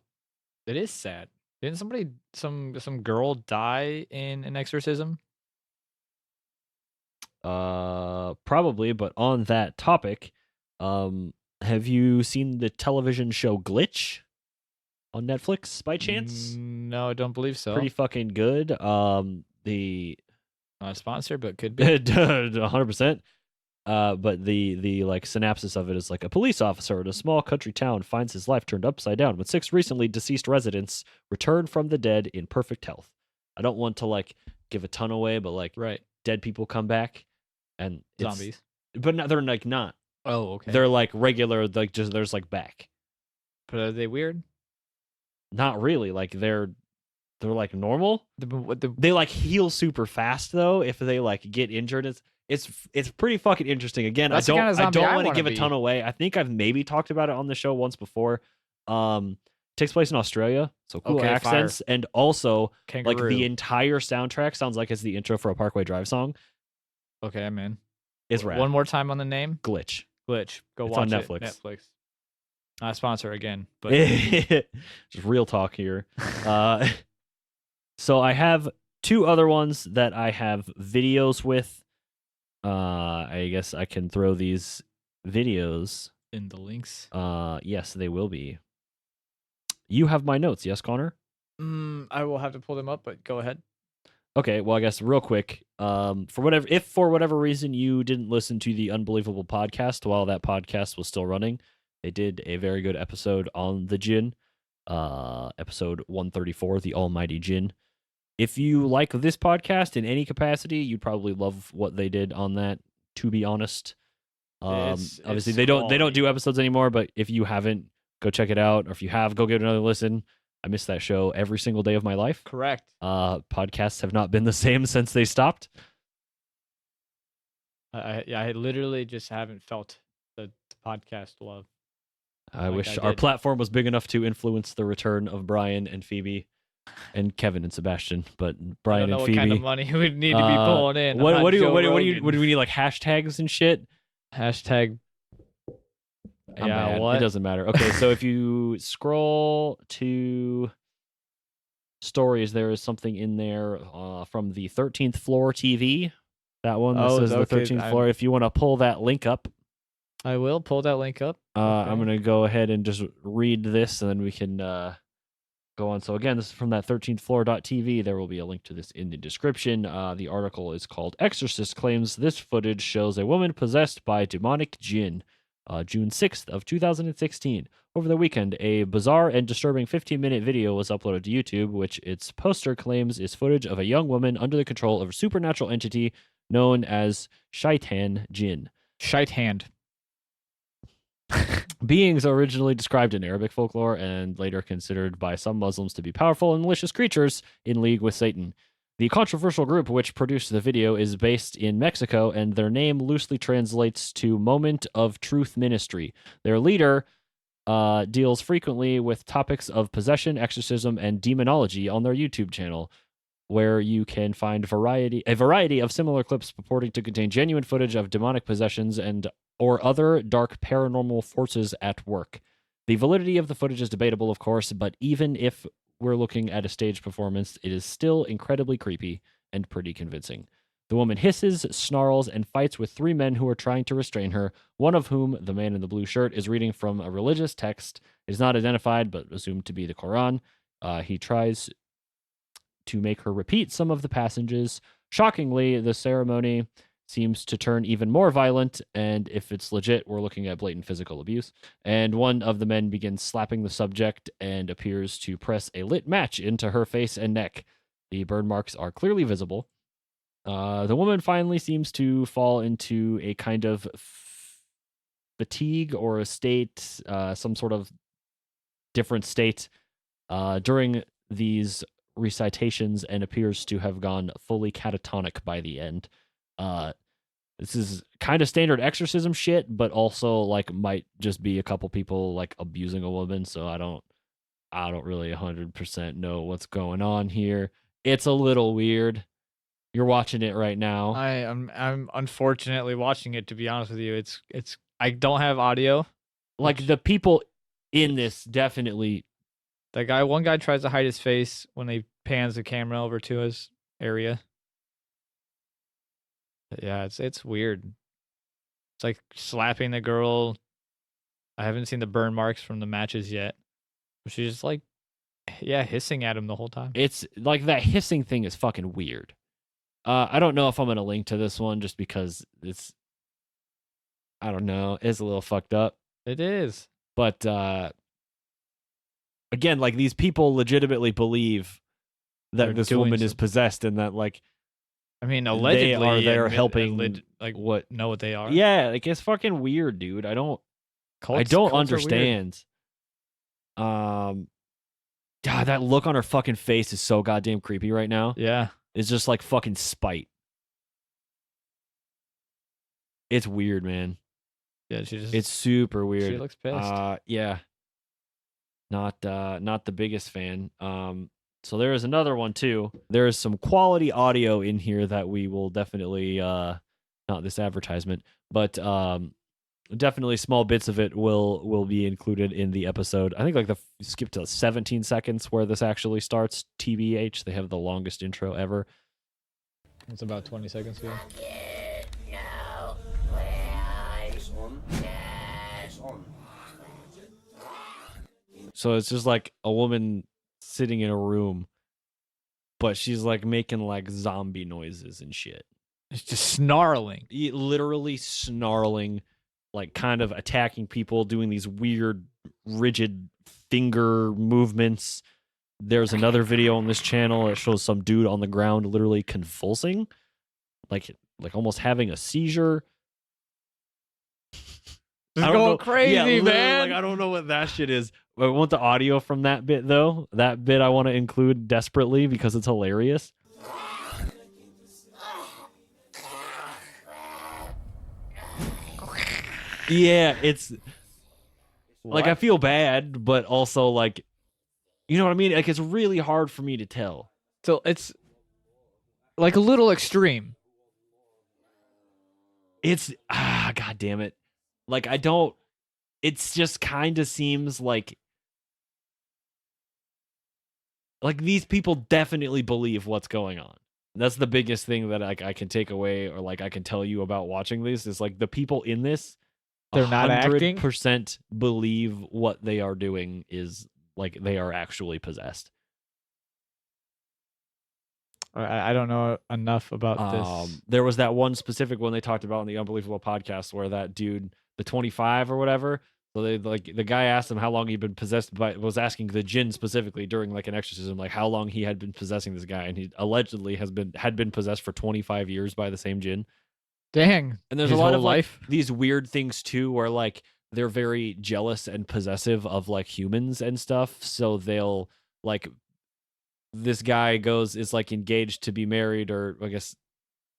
It is sad. Didn't somebody, some girl die in an exorcism? Probably, but on that topic, have you seen the television show Glitch on Netflix by chance? No, I don't believe so. Pretty fucking good. The Not a sponsor, but could be. 100%. But the like synopsis of it is like a police officer in a small country town finds his life turned upside down when 6 recently deceased residents return from the dead in perfect health. I don't want to like give a ton away, but like Right. dead people come back and Zombies. but no, they're like not. Oh, okay. They're like regular, like just there's like back. But are they weird? Not really. Like they're like normal. The They like heal super fast though. If they like get injured, it's pretty fucking interesting. Again, That's the kind of I zombie don't I want to wanna give a be. ton away. I think I've maybe talked about it on the show once before. Takes place in Australia, so cool Okay, accents, and also kangaroo. like the entire soundtrack sounds like it's the intro for a Parkway Drive song. Okay, I'm in. It's rad. One more time on the name. Glitch. Glitch. Go It's watch on it. Netflix. Netflix. Not a sponsor again, but Just real talk here. So I have 2 other ones that I have videos with. I guess I can throw these videos in the links. Yes, they will be. You have my notes, yes, Connor? I will have to pull them up, but go ahead. Okay, well, I guess real quick, if for whatever reason you didn't listen to the Unbelievable podcast while that podcast was still running, they did a very good episode on the Djinn, episode 134, the Almighty Djinn. If you like this podcast in any capacity, you'd probably love what they did on that, to be honest. Obviously they don't do episodes anymore, but if you haven't, go check it out, or if you have, go give it another listen. I miss that show every single day of my life. Correct. Podcasts have not been the same since they stopped. I literally just haven't felt the podcast love. I wish our platform was big enough to influence the return of Brian and Phoebe and Kevin and Sebastian, but Brian I don't know and what Phoebe. kind of money we would need to be pulling in. What do we need, like hashtags and shit? Hashtag. I'm bad. It doesn't matter. Okay, so if you scroll to stories, there is something in there from the 13th Floor TV. That one that says the 13th floor. If you want to pull that link up, I will pull that link up. I'm going to go ahead and just read this, and then we can go on. So again, this is from that 13thfloor.tv. There will be a link to this in the description. The article is called Exorcist Claims This Footage Shows a Woman Possessed by Demonic Djinn. June 6th of 2016. Over the weekend, a bizarre and disturbing 15-minute video was uploaded to YouTube, which its poster claims is footage of a young woman under the control of a supernatural entity known as Shaitan Djinn. Shaitan. Beings originally described in Arabic folklore and later considered by some Muslims to be powerful and malicious creatures in league with Satan. The controversial group which produced the video is based in Mexico, and their name loosely translates to Moment of Truth Ministry. Their leader deals frequently with topics of possession, exorcism, and demonology on their YouTube channel, where you can find a variety of similar clips purporting to contain genuine footage of demonic possessions or other dark paranormal forces at work. The validity of the footage is debatable, of course, but even if we're looking at a stage performance, it is still incredibly creepy and pretty convincing. The woman hisses, snarls, and fights with 3 men who are trying to restrain her, one of whom, the man in the blue shirt, is reading from a religious text. It is not identified, but assumed to be the Quran. He tries to make her repeat some of the passages. Shockingly, the ceremony seems to turn even more violent, and if it's legit, we're looking at blatant physical abuse. And one of the men begins slapping the subject and appears to press a lit match into her face and neck. The burn marks are clearly visible. The woman finally seems to fall into a kind of fatigue or a state, some sort of different state during these recitations, and appears to have gone fully catatonic by the end. This is kind of standard exorcism shit, but also like might just be a couple people like abusing a woman. So I don't really 100% know what's going on here. It's a little weird. You're watching it right now. I'm unfortunately watching it, to be honest with you. It's I don't have audio. Like the people in this definitely. One guy tries to hide his face when he pans the camera over to his area. Yeah, it's weird. It's like slapping the girl. I haven't seen the burn marks from the matches yet. She's just like, yeah, hissing at him the whole time. It's like that hissing thing is fucking weird. I don't know if I'm gonna link to this one just because it's, I don't know, it's a little fucked up. It is. But again, like these people legitimately believe that this woman is possessed, and that like, I mean, allegedly they are there helping like what know what they are. Yeah, like it's fucking weird, dude. I don't understand. God, that look on her fucking face is so goddamn creepy right now. Yeah. It's just like fucking spite. It's weird, man. Yeah, it's super weird. She looks pissed. Yeah. Not the biggest fan. So there is another one too. There is some quality audio in here that we will definitely not this advertisement, but definitely small bits of it will be included in the episode. I think like skip to 17 seconds where this actually starts. TBH, they have the longest intro ever. It's about 20 seconds here. So it's just like a woman sitting in a room, but she's like making like zombie noises and shit. It's just snarling. Literally snarling, like kind of attacking people, doing these weird, rigid finger movements. There's another video on this channel that shows some dude on the ground literally convulsing, like almost having a seizure. Just going crazy, yeah, man. Like I don't know what that shit is. I want the audio from that bit though. That bit I want to include desperately because it's hilarious. Yeah, it's like I feel bad, but also like, you know what I mean? Like it's really hard for me to tell. So it's like a little extreme. It's god damn it. Like I don't, it's just kind of seems like these people definitely believe what's going on. That's the biggest thing that I can take away, or like I can tell you about watching this, is like the people in this, they're not acting. 100% believe what they are doing is like they are actually possessed. I don't know enough about this. There was that one specific one they talked about on the Unbelievable podcast where that dude, the 25 or whatever, so they like the guy asked him how long he'd been possessed by, was asking the Djinn specifically during like an exorcism, like how long he had been possessing this guy, and he allegedly had been possessed for 25 years by the same Djinn. Dang. And there's a lot of life, like, these weird things too, where like they're very jealous and possessive of like humans and stuff. So they'll like, this guy is like engaged to be married, or I guess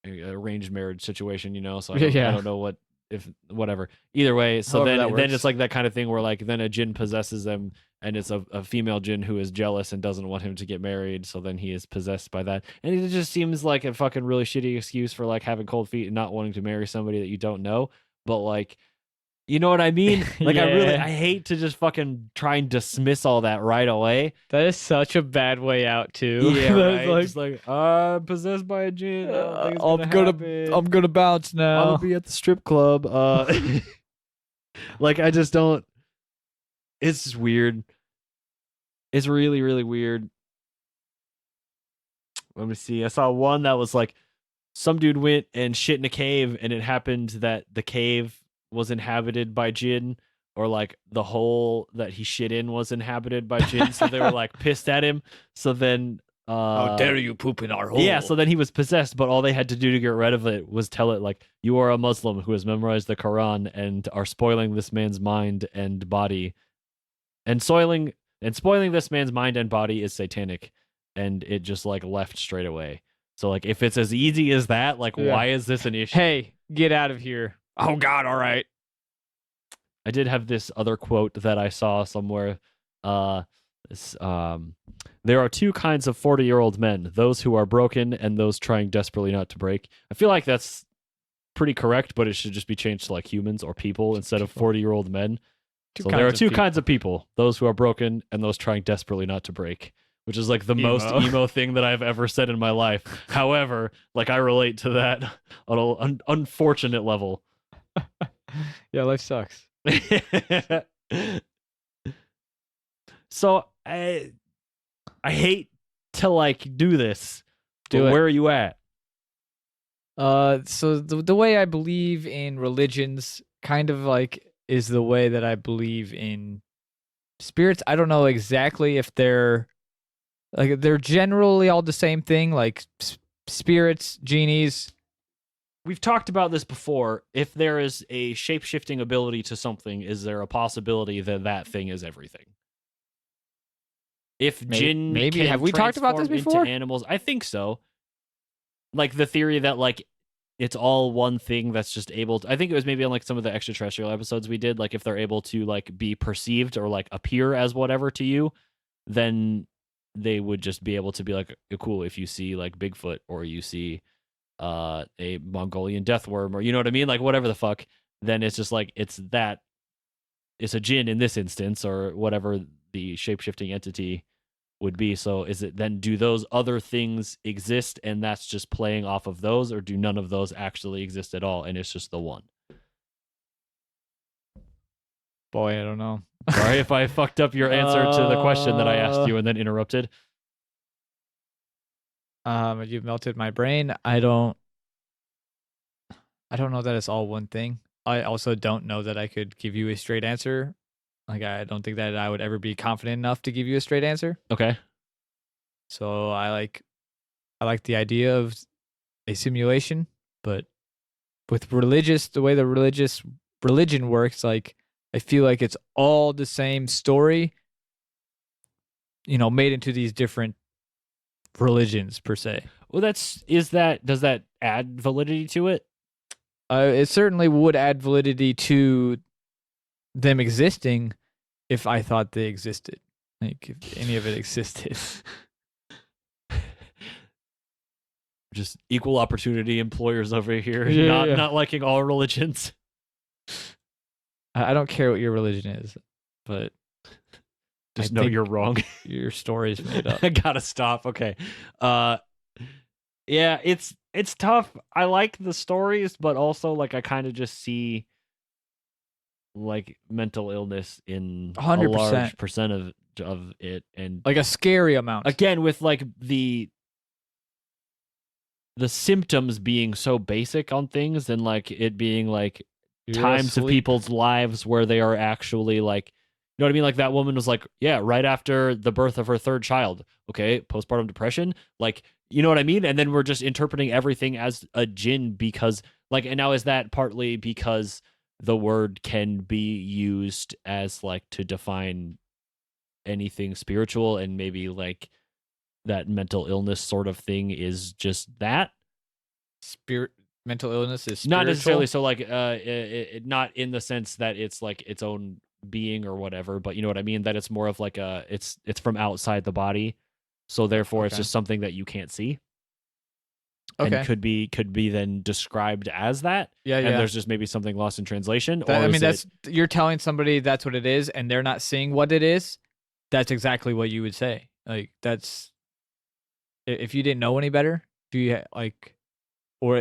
arranged marriage situation, you know. So I don't know what, if whatever. Either way, so then it's like that kind of thing where like then a Djinn possesses them, and it's a female Djinn who is jealous and doesn't want him to get married, so then he is possessed by that. And it just seems like a fucking really shitty excuse for like having cold feet and not wanting to marry somebody that you don't know. But like, you know what I mean? Like I hate to just fucking try and dismiss all that right away. That is such a bad way out too. Yeah, right. Like, just like, I'm possessed by a Djinn. I'm gonna bounce now. I'm gonna be at the strip club. Like I just don't. It's just weird. It's really, really weird. Let me see. I saw one that was like, some dude went and shit in a cave, and it happened that the cave was inhabited by Djinn, or like the hole that he shit in was inhabited by Djinn. So they were like pissed at him. So then How dare you poop in our hole? Yeah, so then he was possessed, but all they had to do to get rid of it was tell it, like, you are a Muslim who has memorized the Quran and are spoiling this man's mind and body. And spoiling this man's mind and body is satanic. And it just, like, left straight away. So, like, if it's as easy as that, like, why is this an issue? Hey, get out of here. Oh, God, all right. I did have this other quote that I saw somewhere. There are two kinds of 40-year-old men, those who are broken and those trying desperately not to break. I feel like that's pretty correct, but it should just be changed to, like, humans or people instead of 40-year-old men. So there are two kinds of people, those who are broken and those trying desperately not to break, which is, like, the most emo thing that I've ever said in my life. However, like, I relate to that on an unfortunate level. Yeah, life sucks. So I hate to, like, do this. But where are you at? So the way I believe in religions kind of, like, is the way that I believe in spirits. I don't know exactly if they're generally all the same thing, like spirits, genies. We've talked about this before. If there is a shape-shifting ability to something, is there a possibility that that thing is everything? If Djinn maybe can have we talked about this before? Into animals, I think so. Like the theory that, like, it's all one thing that's just able to, I think it was maybe on, like, some of the extraterrestrial episodes we did, like, if they're able to, like, be perceived or, like, appear as whatever to you, then they would just be able to be like, cool, if you see, like, Bigfoot or you see a Mongolian death worm, or, you know what I mean, like, whatever the fuck, then it's just like, it's a Djinn in this instance, or whatever the shape-shifting entity would be. So is it then, do those other things exist and that's just playing off of those, or do none of those actually exist at all and it's just the one? Boy, I don't know. Sorry if I fucked up your answer to the question that I asked you and then interrupted. You've melted my brain. I don't know that it's all one thing. I also don't know that I could give you a straight answer. Like, I don't think that I would ever be confident enough to give you a straight answer. Okay. So I like the idea of a simulation, but with the way the religion works, like, I feel like it's all the same story, you know, made into these different religions per se. Well, does that add validity to it? It certainly would add validity to them existing if I thought they existed. Like, if any of it existed. Just equal opportunity employers over here, Yeah. not liking all religions. I don't care what your religion is, but just know you're wrong. Your story's made up. I gotta stop. Okay. Yeah, it's tough. I like the stories, but also, like, I kind of just see, like, mental illness in 100%. a large percent of it, and, like, a scary amount. Again, with, like, the symptoms being so basic on things, and, like, it being, like, times of people's lives where they are actually, like, you know what I mean? Like, that woman was like, yeah, right after the birth of her third child. Okay, postpartum depression. Like, you know what I mean? And then we're just interpreting everything as a Djinn because, like, and now is that partly because the word can be used as, like, to define anything spiritual, and maybe, like, that mental illness sort of thing is just that? Mental illness is spiritual? Not necessarily. So, like, it not in the sense that it's, like, its own being or whatever, but you know what I mean, that it's more of, like, it's from outside the body, so therefore it's just something that you can't see, and could be then described as that. And there's just maybe something lost in translation. I mean, you're telling somebody that's what it is and they're not seeing what it is. That's exactly what you would say. Like, that's, if you didn't know any better, if you, like, or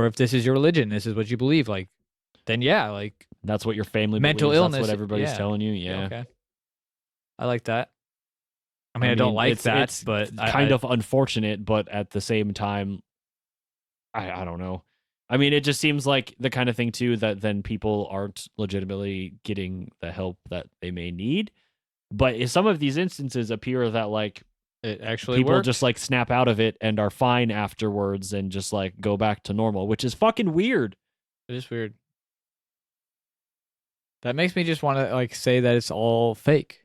if this is your religion, this is what you believe, like, then yeah, like, that's what your family mental believes, illness, that's what everybody's telling you. Yeah. Okay. I like that. I mean, I don't like that, but it's kind of unfortunate, but at the same time, I don't know. I mean, it just seems like the kind of thing too that then people aren't legitimately getting the help that they may need. But some of these instances appear that, like, It actually People worked. just like snap out of it and are fine afterwards and just like go back to normal, which is fucking weird. It is weird. That makes me just want to like say that it's all fake.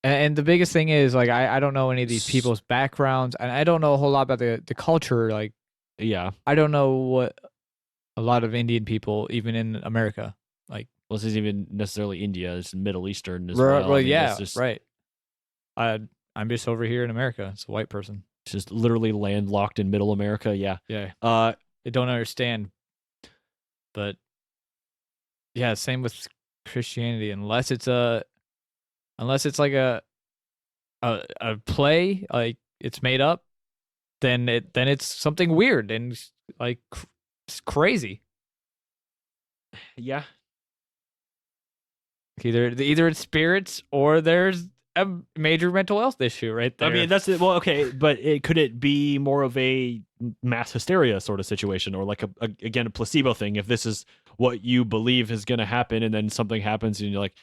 And the biggest thing is like I don't know any of these people's backgrounds, and I don't know a whole lot about the culture. Like, yeah, I don't know what a lot of Indian people, even in America, like. Well, this isn't even necessarily India; it's Middle Eastern as Well, well. I mean, yeah, just, right. I'm just over here in America. It's a white person. It's just literally landlocked in Middle America. Yeah, Yeah. They don't understand. But yeah, same with Christianity. Unless it's like a play, like it's made up, then it's something weird and like it's crazy. Yeah. Either it's spirits or there's a major mental health issue right there. I mean, that's it. Well, okay, but could it be more of a mass hysteria sort of situation, or like again a placebo thing? If this is what you believe is going to happen, and then something happens, and you're like,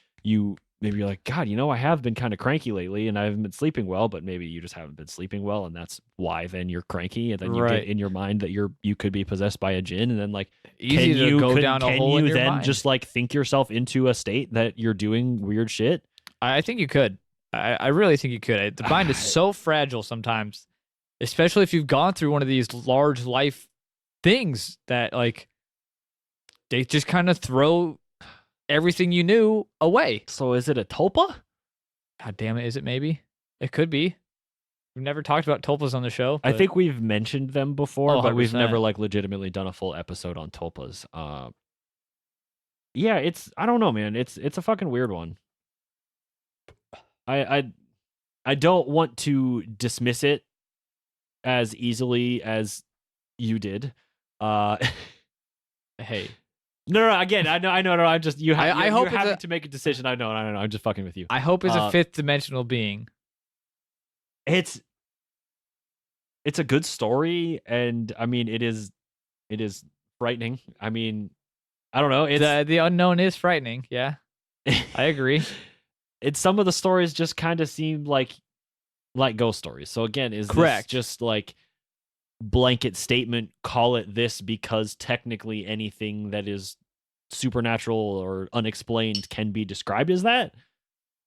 God, I have been kind of cranky lately, and I haven't been sleeping well, but maybe you just haven't been sleeping well, and that's why then you're cranky, and then you get in your mind that you could be possessed by a djinn, and then like easy to go down a hole in your mind. Just like think yourself into a state that you're doing weird shit? I think you could. I really think you could. The mind is so fragile sometimes, especially if you've gone through one of these large life things that like they just kind of throw everything you knew away. So is it a tulpa? God damn it, is it maybe? It could be. We've never talked about tulpas on the show. I think we've mentioned them before, but we've 100%. never like legitimately done a full episode on tulpas. Yeah, I don't know, man. It's a fucking weird one. I don't want to dismiss it as easily as you did. Hey. No. Again, I know. I'm just you. I hope you're having to make a decision. I know. I'm just fucking with you. I hope it's a fifth dimensional being. It's a good story, and I mean, it is frightening. I mean, I don't know. It's the unknown is frightening. Yeah, I agree. Some of the stories just kind of seem like ghost stories. So again, is correct? This just like blanket statement? Call it this because technically anything that is supernatural or unexplained can be described as that,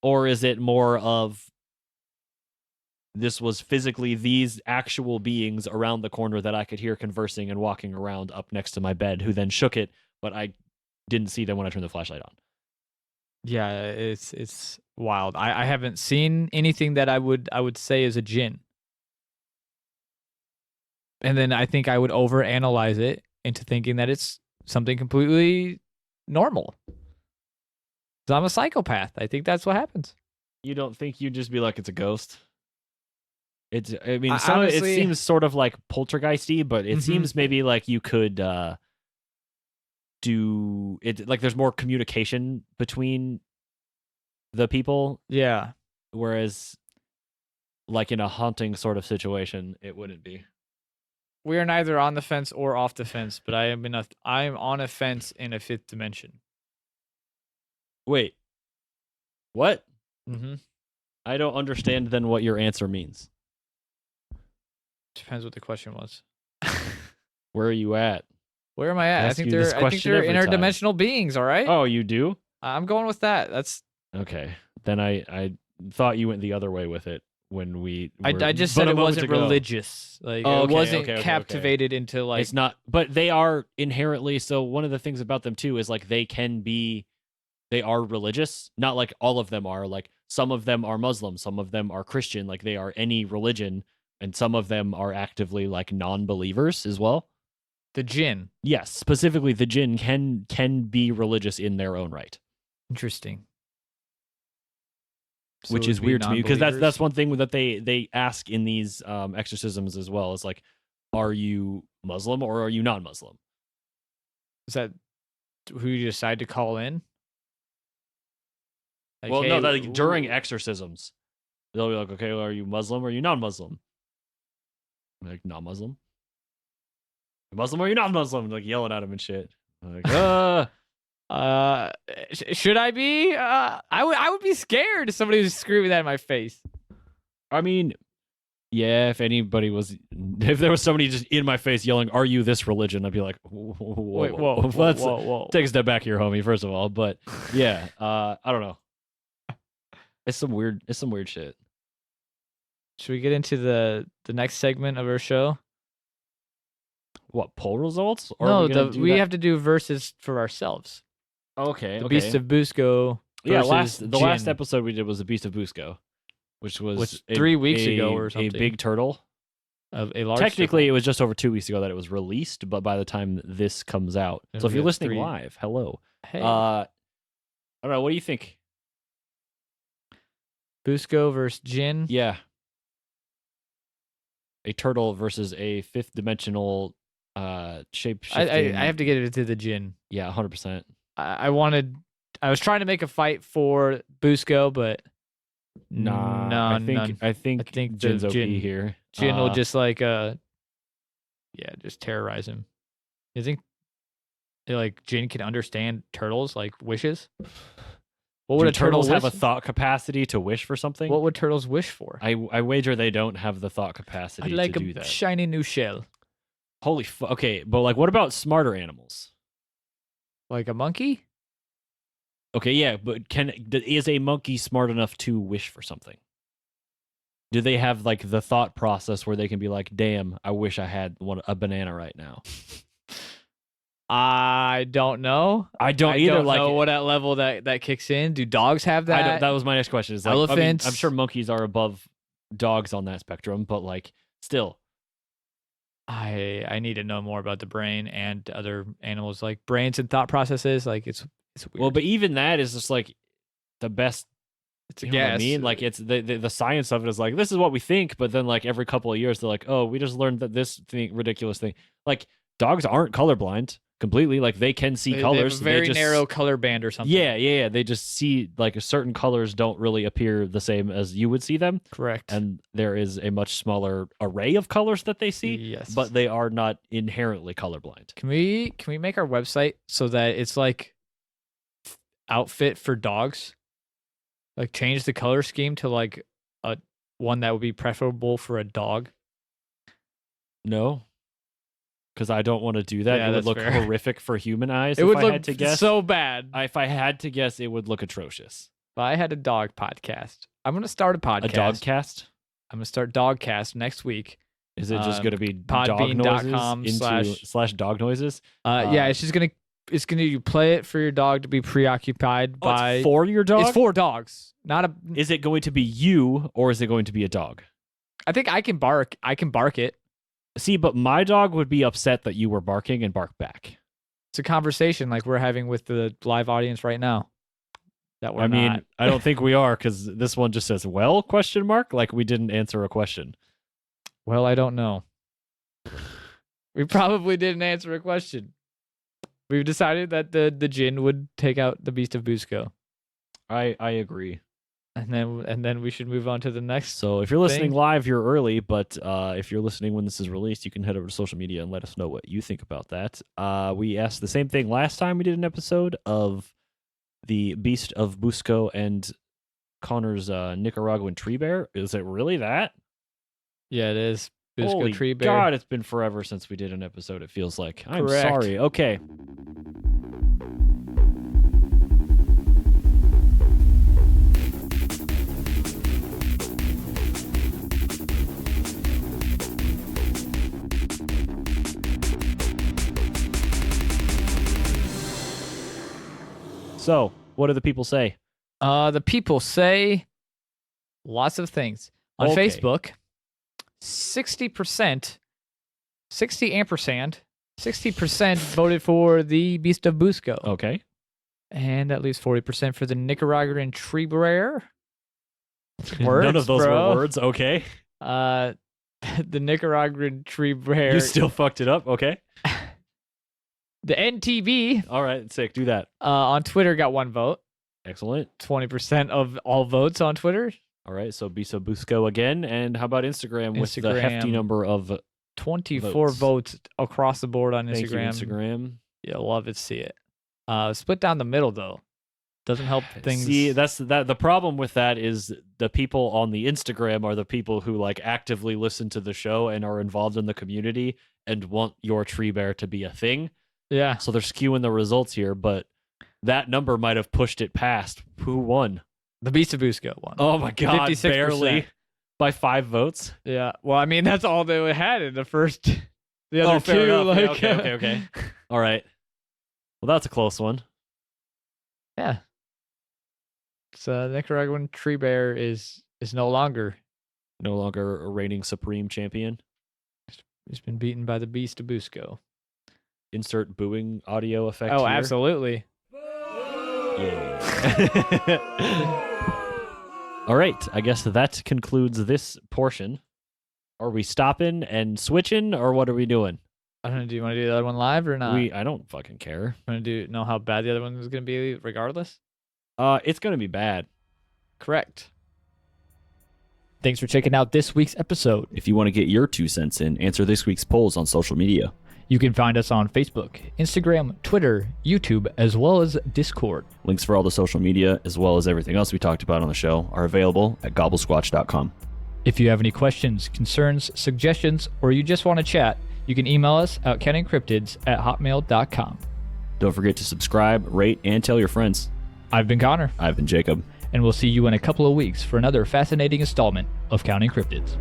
or is it more of this was physically these actual beings around the corner that I could hear conversing and walking around up next to my bed, who then shook it, but I didn't see them when I turned the flashlight on. Yeah, it's wild. I haven't seen anything that I would say is a djinn. And then I think I would overanalyze it into thinking that it's something completely normal. 'Cause I'm a psychopath. I think that's what happens. You don't think you'd just be like, it's a ghost? I mean, honestly, it seems sort of like poltergeisty, but it seems maybe like you could do it, like there's more communication between the people. Yeah. Whereas like in a haunting sort of situation, it wouldn't be. We are neither on the fence or off the fence, but I am on a fence in a fifth dimension. Wait. What? Mm-hmm. I don't understand then what your answer means. Depends what the question was. Where are you at? Where am I at? I think they're interdimensional beings, all right? Oh, you do? I'm going with that. That's okay. Then I thought you went the other way with it when I just said it wasn't religious. Like it wasn't captivated into like it's not, but they are inherently. So one of the things about them too is like they are religious. Not like all of them are. Like some of them are Muslim, some of them are Christian. Like they are any religion, and some of them are actively like non-believers as well. The djinn. Yes, specifically the djinn can be religious in their own right. Interesting. So which is weird to me because that's one thing that they ask in these exorcisms as well. Is like, are you Muslim or are you non-Muslim? Is that who you decide to call in? Like, well, hey, no, during exorcisms, they'll be like, okay, well, are you Muslim or are you non-Muslim? I'm like, non-Muslim. Muslim or you non-Muslim? Like yelling at him and shit. I'm like, should I be? I would be scared if somebody was screaming that in my face. I mean, yeah, if there was somebody just in my face yelling, "Are you this religion?" I'd be like, whoa. Let's take a step back here, homie, first of all. But yeah, I don't know. It's some weird shit. Should we get into the next segment of our show? What, poll results? Or No, we have to do verses for ourselves. Okay, the Beast of Busco. Yeah, versus the last Djinn, episode we did was the Beast of Busco, which was 3 weeks ago or something. A big turtle. Of a large Technically, circle. it was just over 2 weeks ago that it was released, but by the time this comes out, so if you're listening live, hello. Hey. I don't know. What do you think? Busco versus Djinn. Yeah. A turtle versus a fifth dimensional shape shifting. I have to get it to the Djinn. Yeah, 100%. I was trying to make a fight for Busco, but I think Djinn's OP here. Djinn will just just terrorize him. You think Djinn can understand turtles wishes? What would turtles have a thought capacity to wish for something? What would turtles wish for? I wager they don't have the thought capacity to do that. Like a shiny new shell. Holy fuck. Okay, but what about smarter animals? Like a monkey? Okay, yeah, but is a monkey smart enough to wish for something? Do they have the thought process where they can be like, "Damn, I wish I had a banana right now"? I don't know. I don't either. Know what at level that kicks in. Do dogs have that? That was my next question. Elephants. I'm sure monkeys are above dogs on that spectrum, but still. I need to know more about the brain and other animals, like brains and thought processes. It's weird. Well, but even that is just the best. It's a you know guess. What I mean, it's the science of it is this is what we think, but then every couple of years they're like, oh, we just learned that this ridiculous thing. Dogs aren't colorblind completely. They can see colors. They have a very narrow color band or something. Yeah. They just see certain colors don't really appear the same as you would see them. Correct. And there is a much smaller array of colors that they see. Yes. But they are not inherently colorblind. Can we make our website so that it's outfit for dogs? Change the color scheme to a one that would be preferable for a dog? No. Because I don't want to do that. Yeah, it would look fair. Horrific for human eyes. It would I look had to guess. so bad. If I had to guess, it would look atrocious. If I had a dog podcast, I'm going to start a podcast. A dogcast? I'm going to start Dogcast next week. Is it just going to be podbean.com / dog noises? Yeah, it's just going to you play it for your dog to be preoccupied by. It's for your dog? It's for dogs. Not a. Is it going to be you or is it going to be a dog? I think I can bark. I can bark it. See, but my dog would be upset that you were barking and bark back. It's a conversation like we're having with the live audience right now. That we're not. I don't think we are, because this one just says, well, ? We didn't answer a question. Well, I don't know. We probably didn't answer a question. We've decided that the Djinn would take out the Beast of Busco. I agree. And then we should move on to the next. So if you're listening live, you're early, but if you're listening when this is released, you can head over to social media and let us know what you think about that. We asked the same thing last time we did an episode of the Beast of Busco and Connor's Nicaraguan tree bear. Is it really that? Yeah, it is. Busco Holy tree bear. God, it's been forever since we did an episode, it feels like. I'm Correct. sorry. Okay. So, what do the people say? The people say lots of things. On Facebook, 60%, 60% voted for the Beast of Busco. Okay. And at least 40% for the Nicaraguan tree bear. None of those were words. Okay. The Nicaraguan tree bear. You still fucked it up. Okay. The NTB. All right, sick. Do that. On Twitter got 1 vote. Excellent. 20% of all votes on Twitter. All right, so Beast of Busco again. And how about Instagram with the hefty number of 24 votes across the board on Instagram. Thank you, Instagram. Yeah, love it. See it. Split down the middle though. Doesn't help things. See, the problem with that is the people on the Instagram are the people who like actively listen to the show and are involved in the community and want your tree bear to be a thing. Yeah. So they're skewing the results here, but that number might have pushed it past. Who won? The Beast of Busco won. Oh my God, 56%. barely by 5 votes. Yeah. Well, I mean, that's all they had in the first. The other fair two, enough. like, Yeah, okay. All right. Well, that's a close one. Yeah. So Nicaraguan tree bear is no longer. No longer a reigning supreme champion. He's been beaten by the Beast of Busco. Insert booing audio effect. Oh, here. absolutely. Yeah. All right. I guess that concludes this portion. Are we stopping and switching, or what are we doing? I don't know. Do you want to do the other one live or not? I don't fucking care. Want to know how bad the other one is going to be, regardless? It's gonna be bad. Correct. Thanks for checking out this week's episode. If you want to get your 2 cents in, answer this week's polls on social media. You can find us on Facebook, Instagram, Twitter, YouTube, as well as Discord. Links for all the social media, as well as everything else we talked about on the show, are available at gobblesquatch.com. If you have any questions, concerns, suggestions, or you just want to chat, you can email us at countingcryptids@hotmail.com. Don't forget to subscribe, rate, and tell your friends. I've been Connor, I've been Jacob. and we'll see you in a couple of weeks for another fascinating installment of Counting Cryptids.